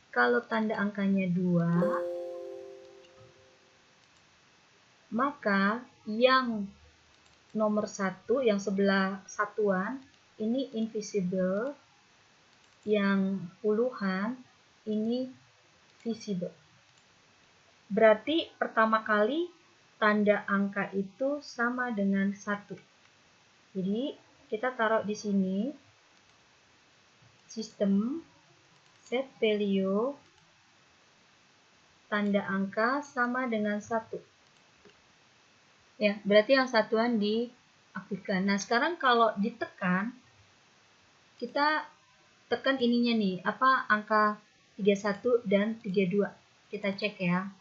Kalau tanda angkanya 2, maka yang nomor 1, yang sebelah satuan, ini invisible, yang puluhan, ini visible. Berarti pertama kali tanda angka itu sama dengan 1. Jadi kita taruh di sini, sistem set value tanda angka sama dengan 1. Ya, berarti yang satuan diaktifkan. Nah, sekarang kalau ditekan, kita tekan ininya nih, apa angka 31 dan 32. Kita cek ya.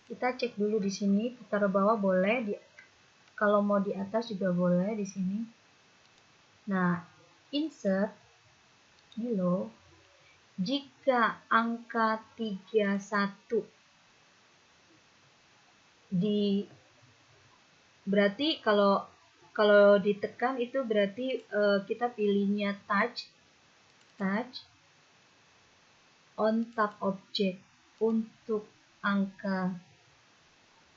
Kita cek dulu di sini, taruh bawah boleh, kalau mau di atas juga boleh di sini. Nah, insert below. Jika angka 31 berarti kalau ditekan itu berarti kita pilihnya touch on top object untuk angka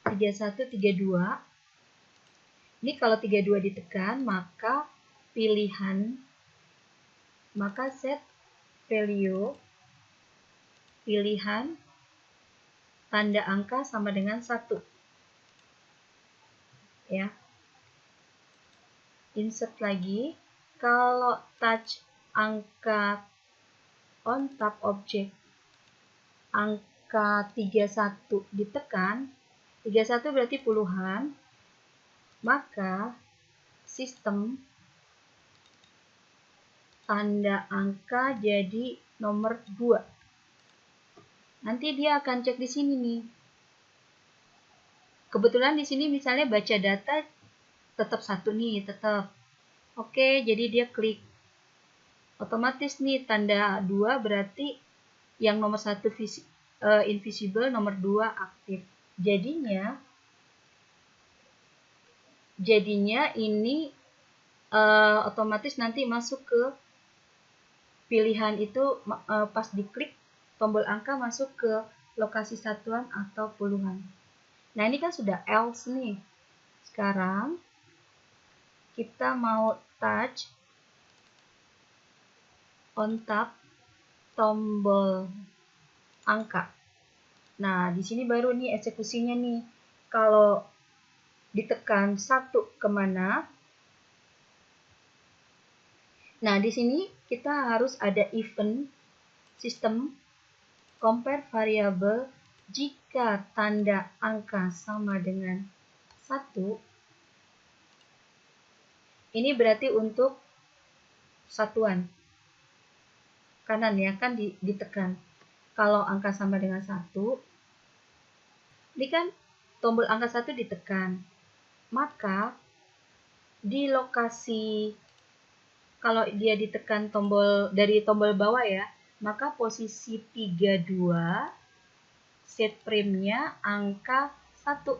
31, 32. Ini kalau 32 ditekan, maka set value pilihan tanda angka sama dengan 1. Ya. Insert lagi. Kalau touch angka on top object angka 31 ditekan, 31 berarti puluhan, maka sistem tanda angka jadi nomor 2. Nanti dia akan cek di sini nih. Kebetulan di sini misalnya baca data tetap 1 nih, tetap. Oke, jadi dia klik. Otomatis nih tanda 2 berarti yang nomor 1 invisible, nomor 2 aktif. Jadinya ini otomatis nanti masuk ke pilihan itu pas diklik tombol angka masuk ke lokasi satuan atau puluhan. Nah, ini kan sudah else nih. Sekarang kita mau touch on top tombol angka. Nah, di sini baru nih eksekusinya nih. Kalau ditekan 1 kemana? Nah, di sini kita harus ada event sistem compare variable jika tanda angka sama dengan 1. Ini berarti untuk satuan kanan ya, kan ditekan. Kalau angka sama dengan 1, ini kan tombol angka 1 ditekan. Maka di lokasi, kalau dia ditekan dari tombol bawah ya, maka posisi 32 set frame-nya angka 1.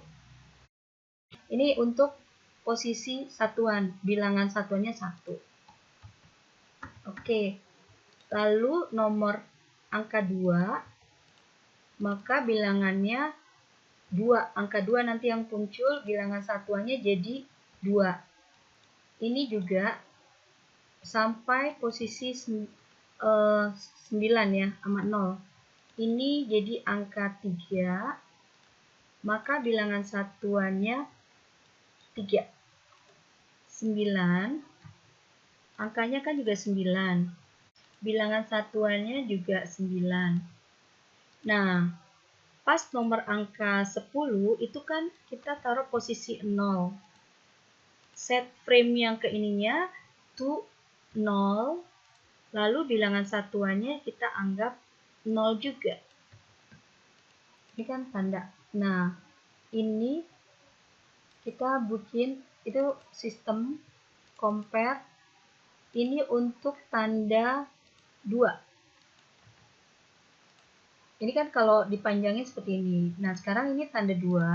Ini untuk posisi satuan, bilangan satuannya 1. Oke, lalu nomor angka 2, maka bilangannya 2. Angka 2 nanti yang muncul, bilangan satuannya jadi 2. Ini juga sampai posisi 9 ya, sama 0. Ini jadi angka 3, maka bilangan satuannya 3. 9, angkanya kan juga 9. Bilangan satuannya juga 9. Nah, pas nomor angka 10 itu kan kita taruh posisi 0. Set frame yang ke ininya to 0, lalu bilangan satuannya kita anggap 0 juga. Ini kan tanda. Nah, ini kita bikin itu sistem compare. Ini untuk tanda 2. Ini kan kalau dipanjangin seperti ini. Nah, sekarang ini tanda 2.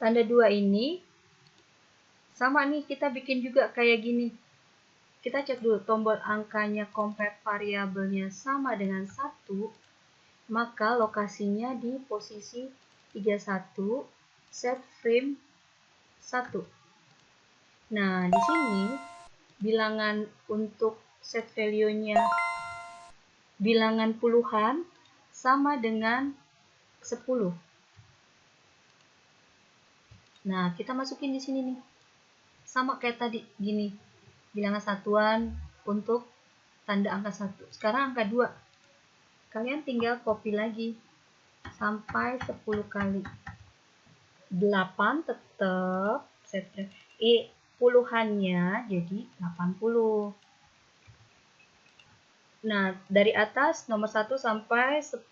Tanda 2 ini sama nih, kita bikin juga kayak gini. Kita cek dulu tombol angkanya compare variabelnya sama dengan 1, maka lokasinya di posisi 31, set frame 1. Nah, di sini bilangan untuk set value-nya bilangan puluhan sama dengan 10. Nah, kita masukin di sini nih. Sama kayak tadi, gini. Bilangan satuan untuk tanda angka 1. Sekarang angka 2. kalian tinggal copy lagi sampai 10 kali. 8 tetap set frame. Puluhannya jadi 80. Nah, dari atas nomor 1 sampai 10.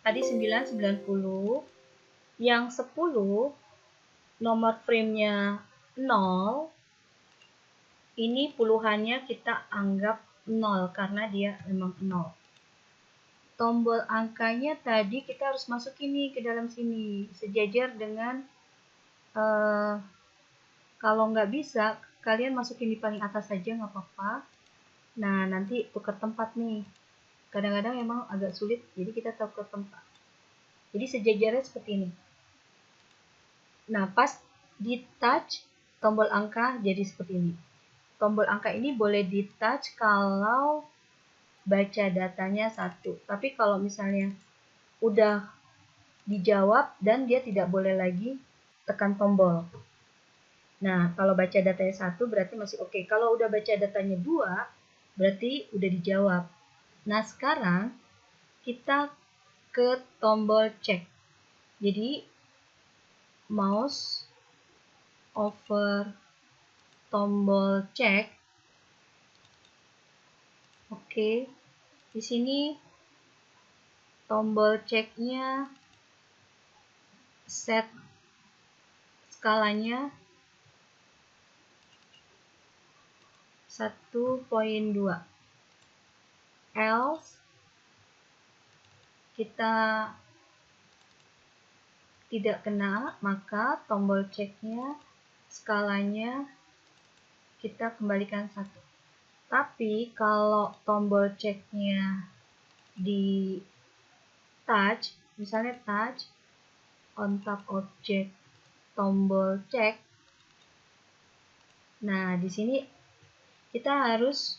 Tadi 9, 90. Yang 10 nomor framenya 0. Ini puluhannya kita anggap 0 karena dia memang 0. Tombol angkanya tadi kita harus masuk ini ke dalam sini, sejajar dengan kalau nggak bisa, kalian masukin di paling atas saja nggak apa-apa. Nah, nanti tukar tempat nih. Kadang-kadang emang agak sulit, jadi kita tukar tempat. Jadi sejajarnya seperti ini. Nah, pas di touch, tombol angka jadi seperti ini. Tombol angka ini boleh di touch kalau baca datanya 1. Tapi kalau misalnya udah dijawab dan dia tidak boleh lagi tekan tombol. Nah, kalau baca datanya 1 berarti masih oke. Kalau udah baca datanya 2, berarti udah dijawab. Nah, sekarang kita ke tombol cek. Jadi, mouse over tombol cek. Oke. Di sini tombol ceknya set skalanya 1.2. Else kita tidak kena, maka tombol ceknya skalanya kita kembalikan 1. Tapi kalau tombol ceknya di touch, misalnya touch on top object tombol cek. Nah, di sini kita harus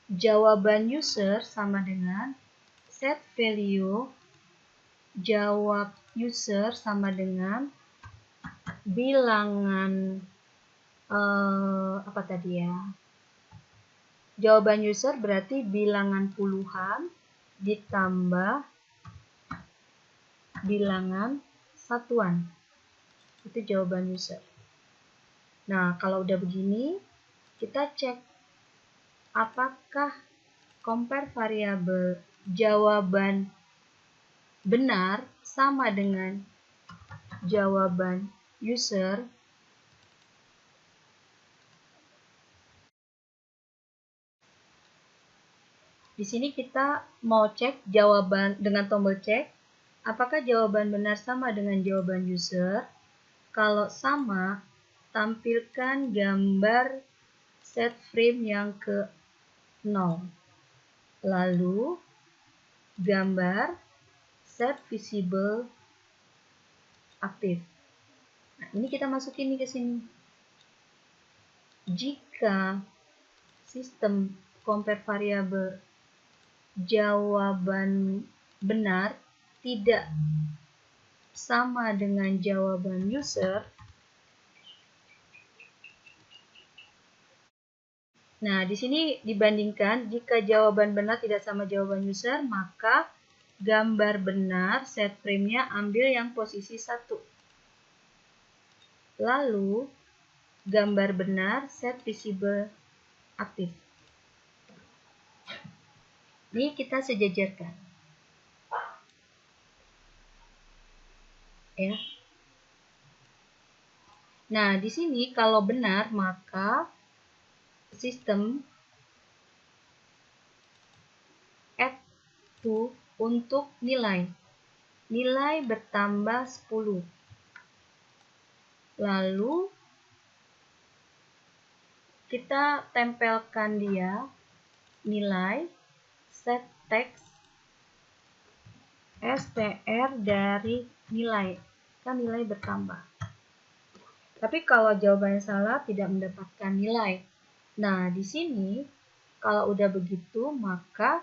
jawaban user sama dengan set value jawab user sama dengan bilangan apa tadi ya? Jawaban user berarti bilangan puluhan ditambah bilangan satuan. Itu jawaban user. Nah, kalau udah begini, kita cek apakah compare variabel jawaban benar sama dengan jawaban user. Di sini kita mau cek jawaban dengan tombol cek, apakah jawaban benar sama dengan jawaban user? Kalau sama, tampilkan gambar set frame yang ke 0. Lalu, gambar set visible aktif. Nah, ini kita masukin nih ke sini. Jika sistem compare variabel jawaban benar tidak sama dengan jawaban user. Nah, di sini dibandingkan jika jawaban benar tidak sama jawaban user, maka gambar benar set frame-nya ambil yang posisi 1. Lalu, gambar benar set visible aktif. Ini kita sejajarkan. Ya. Nah, di sini kalau benar maka sistem add to untuk nilai. Nilai bertambah 10. Lalu kita tempelkan dia nilai set text str dari nilai, kan nilai bertambah. Tapi kalau jawabannya salah tidak mendapatkan nilai. Nah, di sini kalau udah begitu maka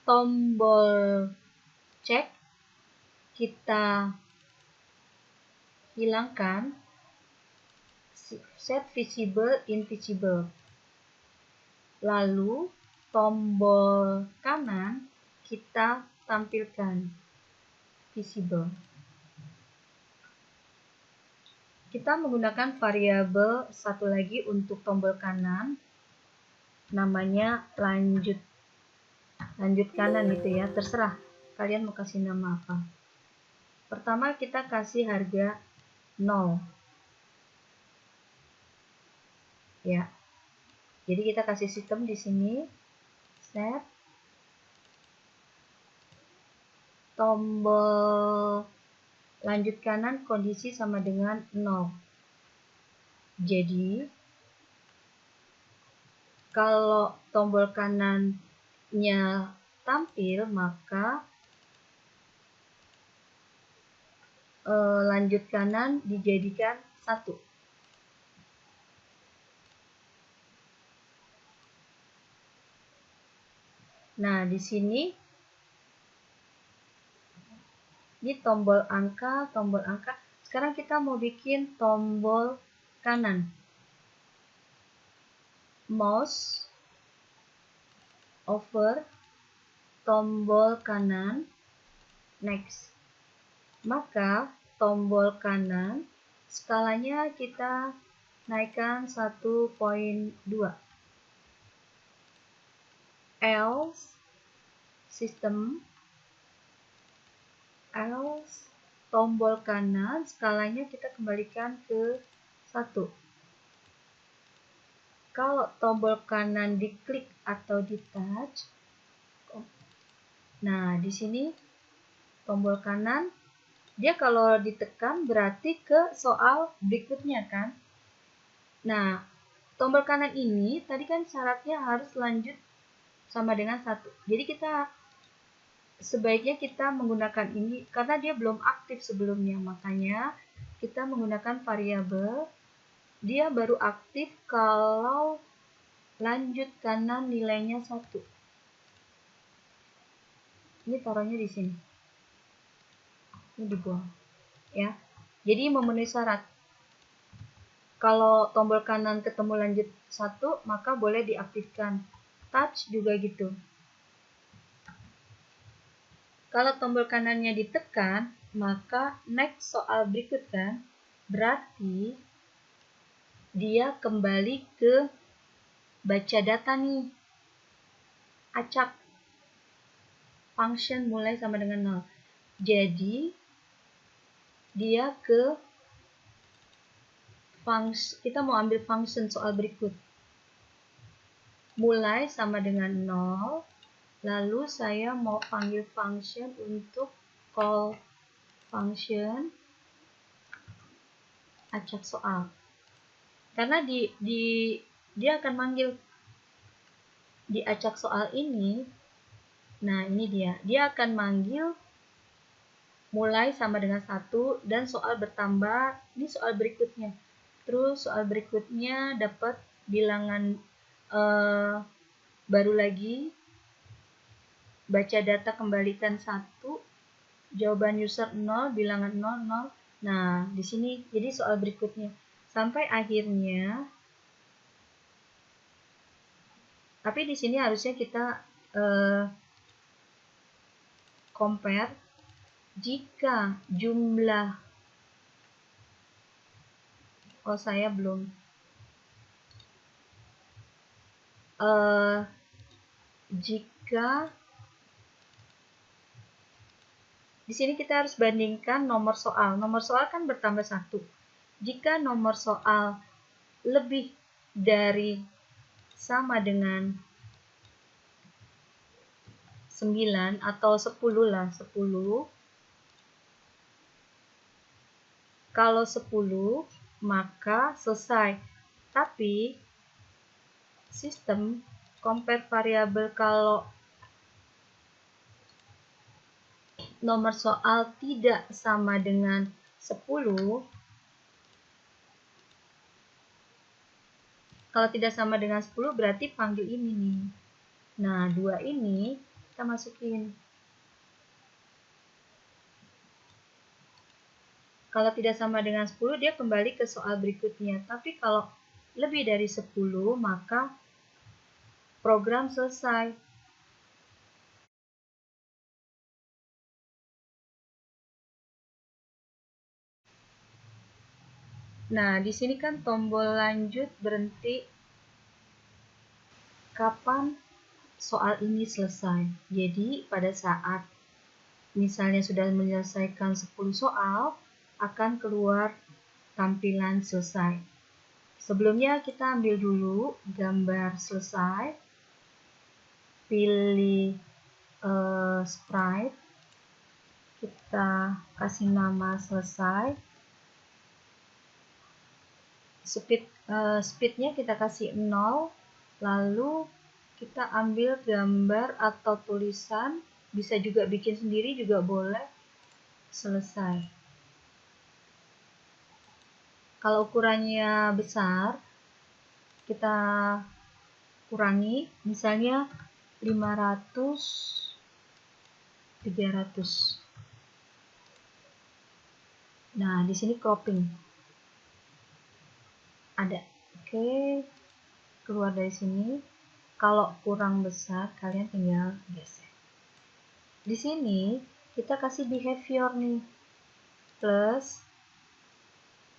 tombol cek kita hilangkan set visible invisible. Lalu tombol kanan kita tampilkan visible. Kita menggunakan variabel satu lagi untuk tombol kanan, namanya lanjut kanan gitu ya, terserah kalian mau kasih nama apa. Pertama kita kasih harga 0 ya. Jadi kita kasih sistem di sini, set tombol lanjut kanan kondisi sama dengan 0. Jadi kalau tombol kanannya tampil, maka lanjut kanan dijadikan 1. Nah, di sini ini tombol angka. Sekarang kita mau bikin tombol kanan. Mouse over tombol kanan, next. Maka tombol kanan skalanya kita naikkan 1.2. Else sistem, else tombol kanan skalanya kita kembalikan ke 1. Kalau tombol kanan diklik atau di touch, nah di sini tombol kanan dia kalau ditekan berarti ke soal berikutnya kan. Nah, tombol kanan ini tadi kan syaratnya harus lanjut sama dengan 1. Jadi sebaiknya kita menggunakan ini karena dia belum aktif sebelumnya. Makanya kita menggunakan variabel dia baru aktif kalau lanjut kanan nilainya 1. Ini taruhnya di sini. Ini dibuang ya. Jadi memenuhi syarat. Kalau tombol kanan ketemu lanjut 1, maka boleh diaktifkan. Touch juga gitu. Kalau tombol kanannya ditekan, maka next soal berikut kan. Berarti dia kembali ke baca data nih. Acak. Function mulai sama dengan 0. Jadi dia ke kita mau ambil function soal berikut. Mulai sama dengan 0, lalu saya mau panggil function untuk call function acak soal. Karena dia akan manggil di acak soal ini. Nah, ini dia akan manggil mulai sama dengan 1 dan soal bertambah, ini soal berikutnya. Terus soal berikutnya dapat bilangan baru lagi, baca data kembalikan 1, jawaban user 0, bilangan 0, 0. Nah, di sini jadi soal berikutnya. Sampai akhirnya, tapi di sini harusnya kita compare jika jumlah saya belum jika di sini kita harus bandingkan nomor soal. Nomor soal kan bertambah 1. Jika nomor soal lebih dari sama dengan 9 atau 10 lah, 10. Kalau 10 maka selesai. Tapi sistem compare variabel kalau nomor soal tidak sama dengan 10, kalau tidak sama dengan 10 berarti panggil ini nih. Nah, 2 ini kita masukin. Kalau tidak sama dengan 10, dia kembali ke soal berikutnya. Tapi kalau lebih dari 10, maka program selesai. Nah, di sini kan tombol lanjut berhenti kapan soal ini selesai. Jadi, pada saat misalnya sudah menyelesaikan 10 soal, akan keluar tampilan selesai. Sebelumnya kita ambil dulu gambar selesai, pilih sprite, kita kasih nama selesai, speednya kita kasih 0, lalu kita ambil gambar atau tulisan, bisa juga bikin sendiri juga boleh, selesai. Kalau ukurannya besar, kita kurangi, misalnya 500, 300. Nah, di sini cropping. Ada. Oke. Keluar dari sini. Kalau kurang besar, kalian tinggal geser. Di sini kita kasih behavior nih. Plus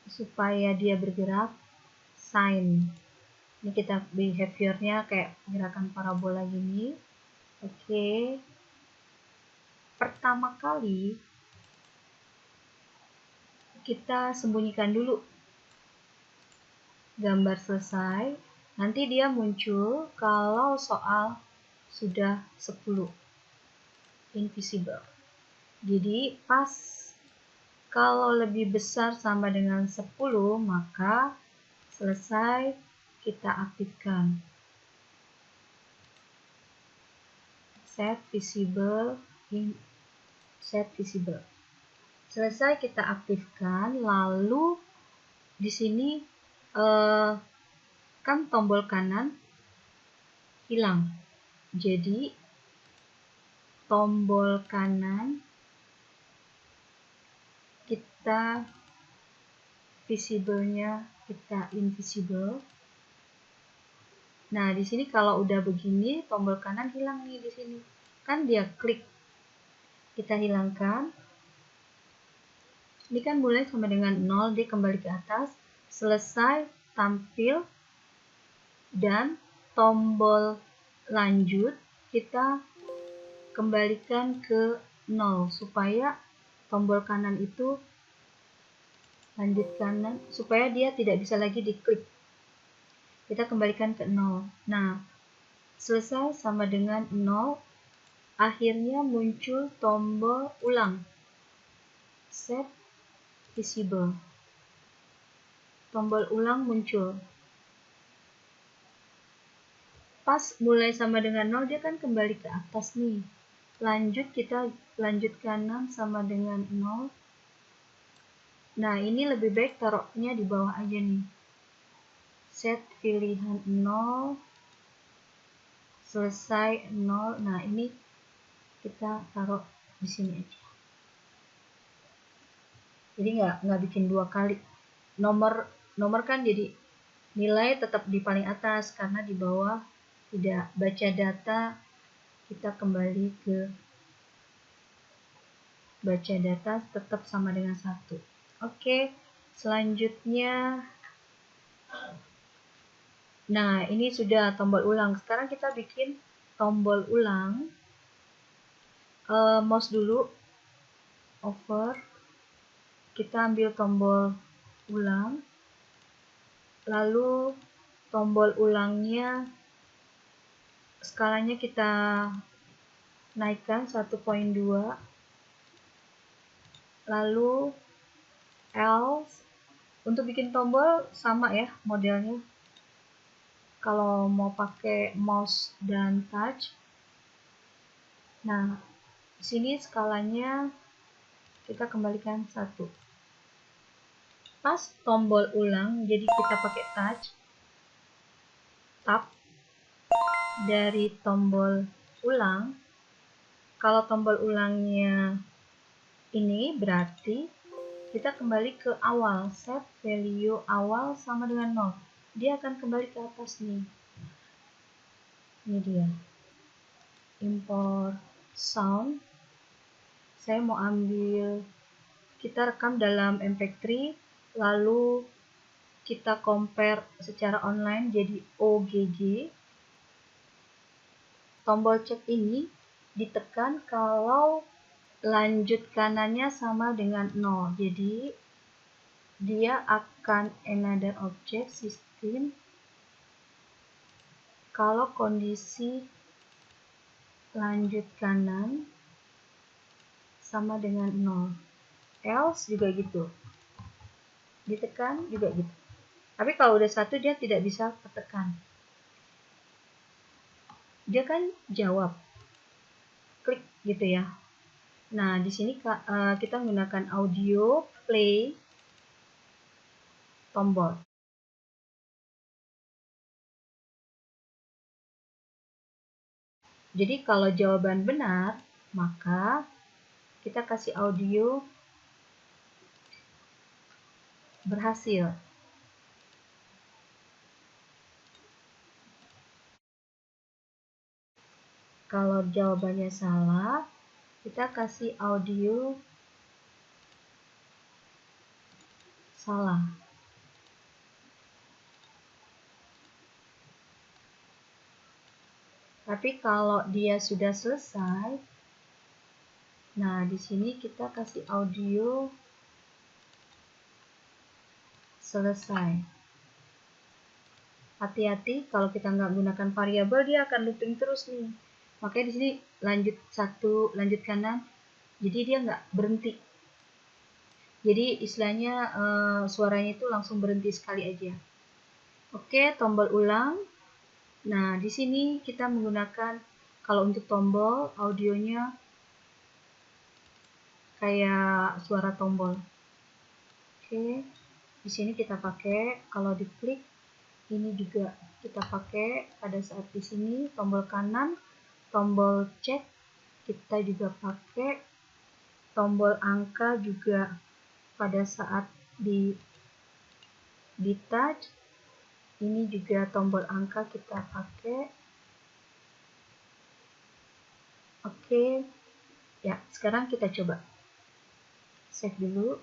supaya dia bergerak, sign. Ini kita behaviornya kayak gerakan parabola gini. Oke. Pertama kali kita sembunyikan dulu gambar selesai. Nanti dia muncul kalau soal sudah 10. Invisible. Jadi pas kalau lebih besar sama dengan 10, maka selesai, kita aktifkan. Set visible. Selesai, kita aktifkan. Lalu di sini kan tombol kanan hilang. Jadi tombol kanan kita visible-nya kita invisible. Nah, di sini kalau udah begini, tombol kanan hilang nih di sini. Kan dia klik. Kita hilangkan. Ini kan mulai sama dengan 0, dia kembali ke atas. Selesai, tampil. Dan tombol lanjut kita kembalikan ke 0 supaya tombol kanan itu lanjut kanan, supaya dia tidak bisa lagi diklik. Kita kembalikan ke 0. Nah, selesai sama dengan 0. Akhirnya muncul tombol ulang. Set visible. Tombol ulang muncul. Pas mulai sama dengan 0, dia kan kembali ke atas nih. Lanjut, kita lanjut kanan sama dengan 0. Nah, ini lebih baik taruhnya di bawah aja nih. Set pilihan 0. Selesai 0. Nah, ini kita taruh di sini aja. Jadi nggak bikin dua kali. Nomor kan jadi nilai tetap di paling atas karena di bawah tidak baca data, kita kembali ke baca data tetap sama dengan 1. Oke, selanjutnya, nah ini sudah tombol ulang. Sekarang kita bikin tombol ulang. Mouse dulu, over, kita ambil tombol ulang, lalu tombol ulangnya skalanya kita naikkan 1.2, lalu else. Untuk bikin tombol sama ya modelnya, kalau mau pakai mouse dan touch. Nah, di sini skalanya kita kembalikan 1. Pas tombol ulang, jadi kita pakai touch, tab dari tombol ulang. Kalau tombol ulangnya ini berarti kita kembali ke awal. Set value awal sama dengan 0. Dia akan kembali ke atas nih. Ini dia. Import sound. Saya mau ambil, kita rekam dalam MP3, lalu kita compare secara online jadi OGG. Tombol cek ini ditekan kalau lanjut kanannya sama dengan 0. Jadi dia akan another object system kalau kondisi lanjut kanan sama dengan 0. Else juga gitu. Ditekan juga gitu. Tapi kalau udah 1 dia tidak bisa ketekan. Dia kan jawab. Klik gitu ya. Nah, di sini kita menggunakan audio play tombol. Jadi kalau jawaban benar, maka kita kasih audio berhasil. Kalau jawabannya salah, kita kasih audio salah. Tapi kalau dia sudah selesai, nah di sini kita kasih audio selesai. Hati-hati kalau kita nggak gunakan variabel, dia akan looping terus nih. Makanya di sini lanjut 1, lanjut kanan, jadi dia nggak berhenti. Jadi istilahnya suaranya itu langsung berhenti sekali aja. Oke, tombol ulang. Nah, di sini kita menggunakan, kalau untuk tombol, audionya kayak suara tombol. Oke, di sini kita pakai, kalau diklik, ini juga kita pakai pada saat di sini, tombol kanan, tombol cek, kita juga pakai, tombol angka juga pada saat di touch, ini juga tombol angka kita pakai. Oke, ya sekarang kita coba save dulu.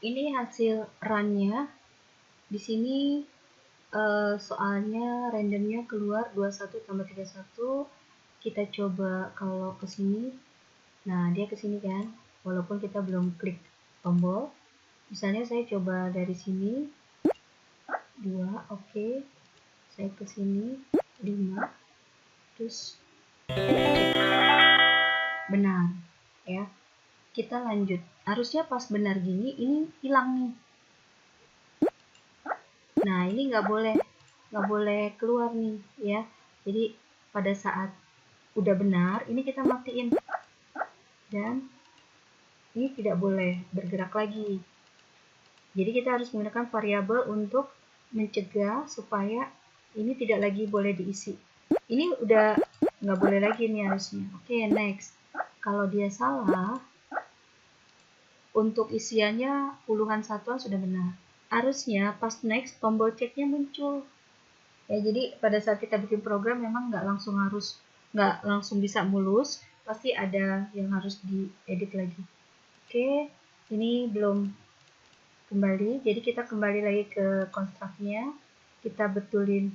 Ini hasil runnya. Di sini soalnya randomnya keluar 21 tambah 31. Kita coba kalau ke sini. Nah, dia ke sini kan, walaupun kita belum klik tombol. Misalnya saya coba dari sini 2, oke. Saya ke sini 5, terus benar ya. Kita lanjut. Harusnya pas benar gini, ini hilang nih. Nah, ini nggak boleh keluar nih ya. Jadi pada saat udah benar, ini kita matiin. Dan ini tidak boleh bergerak lagi. Jadi kita harus menggunakan variabel untuk mencegah supaya ini tidak lagi boleh diisi. Ini udah nggak boleh lagi nih harusnya. Oke, next. Kalau dia salah, untuk isiannya puluhan satuan sudah benar. Harusnya pas next tombol ceknya muncul. Ya, jadi pada saat kita bikin program memang nggak langsung bisa mulus, pasti ada yang harus diedit lagi. Oke, ini belum kembali, jadi kita kembali lagi ke construct-nya, kita betulin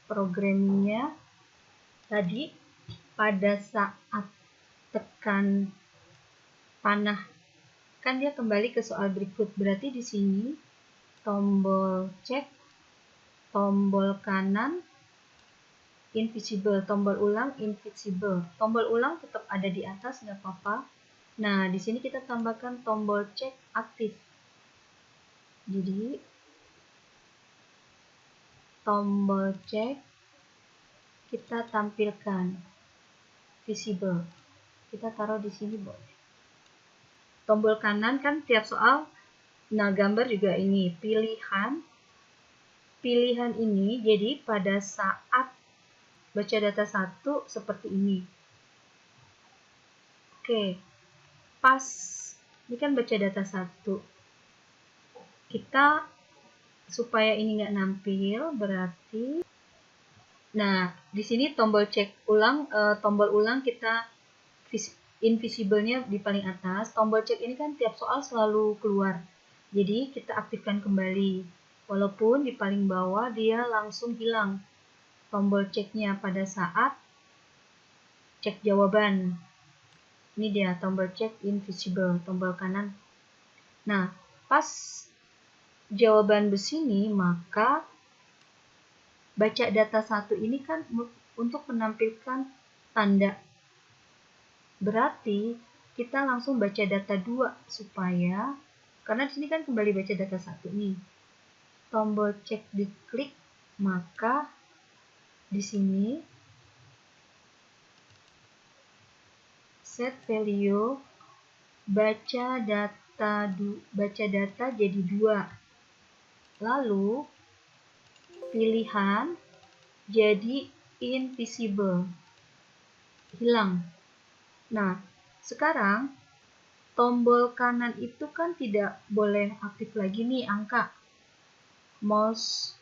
programmingnya. Tadi pada saat tekan panah kan dia kembali ke soal berikut, berarti di sini tombol cek, tombol kanan invisible, tombol ulang invisible, tombol ulang tetap ada di atas nggak apa-apa. Nah, di sini kita tambahkan tombol cek aktif. Jadi tombol cek kita tampilkan visible. Kita taruh di sini boleh. Tombol kanan kan tiap soal, nah gambar juga ini pilihan. Pilihan ini jadi pada saat baca data 1 seperti ini. Oke, pas ini kan baca data 1. Kita supaya ini nggak nampil, berarti, nah di sini tombol cek ulang, tombol ulang kita invisible-nya di paling atas. Tombol cek ini kan tiap soal selalu keluar, jadi kita aktifkan kembali. Walaupun di paling bawah dia langsung hilang tombol ceknya pada saat cek jawaban. Ini dia tombol cek invisible, tombol kanan. Nah, pas jawaban begini, maka baca data 1 ini kan untuk menampilkan tanda. Berarti kita langsung baca data 2 supaya, karena di sini kan kembali baca data 1 nih. Tombol cek diklik, maka di sini set value baca data jadi 2. Lalu pilihan jadi invisible, hilang. Nah, sekarang tombol kanan itu kan tidak boleh aktif lagi nih angka. Mouse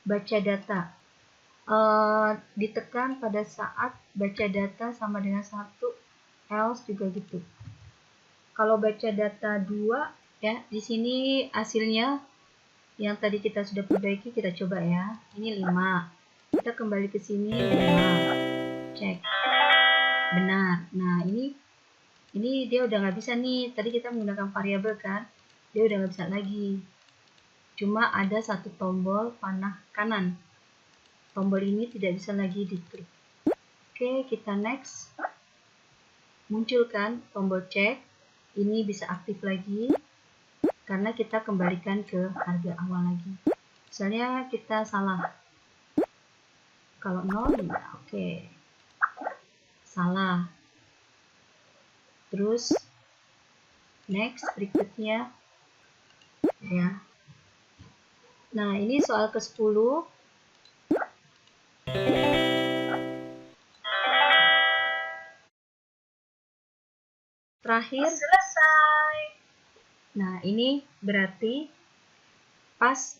baca data ditekan pada saat baca data sama dengan 1, else juga gitu. Kalau baca data 2 ya, di sini hasilnya yang tadi kita sudah perbaiki, kita coba ya. Ini 5. Kita kembali ke sini 5. Cek. Benar. Nah, ini dia udah nggak bisa nih. Tadi kita menggunakan variabel kan. Dia udah nggak bisa lagi. Cuma ada satu tombol panah kanan. Tombol ini tidak bisa lagi diklik. Oke, kita next. Munculkan tombol cek. Ini bisa aktif lagi karena kita kembalikan ke harga awal lagi. Misalnya kita salah. Kalau 0 ya oke. Salah. Terus next berikutnya ya. Nah, ini soal ke-10. Terakhir selesai. Nah, ini berarti pas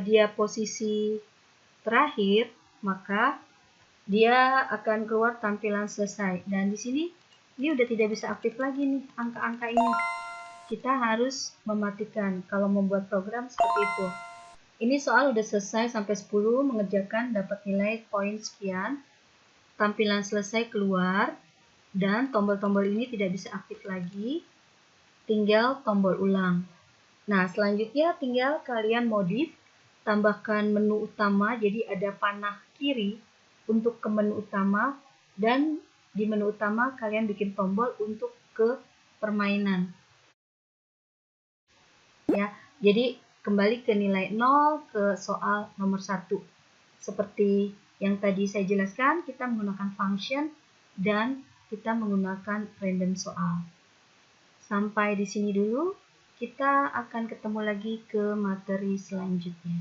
dia posisi terakhir, maka dia akan keluar tampilan selesai. Dan di sini ini udah tidak bisa aktif lagi nih angka-angka ini. Kita harus mematikan kalau membuat program seperti itu. Ini soal udah selesai sampai 10, mengerjakan dapat nilai poin sekian. Tampilan selesai keluar dan tombol-tombol ini tidak bisa aktif lagi. Tinggal tombol ulang. Nah, selanjutnya tinggal kalian modif, tambahkan menu utama, jadi ada panah kiri untuk ke menu utama, dan di menu utama kalian bikin tombol untuk ke permainan. Ya, jadi kembali ke nilai 0 ke soal nomor 1. Seperti yang tadi saya jelaskan, kita menggunakan function dan kita menggunakan random soal. Sampai di sini dulu, kita akan ketemu lagi ke materi selanjutnya.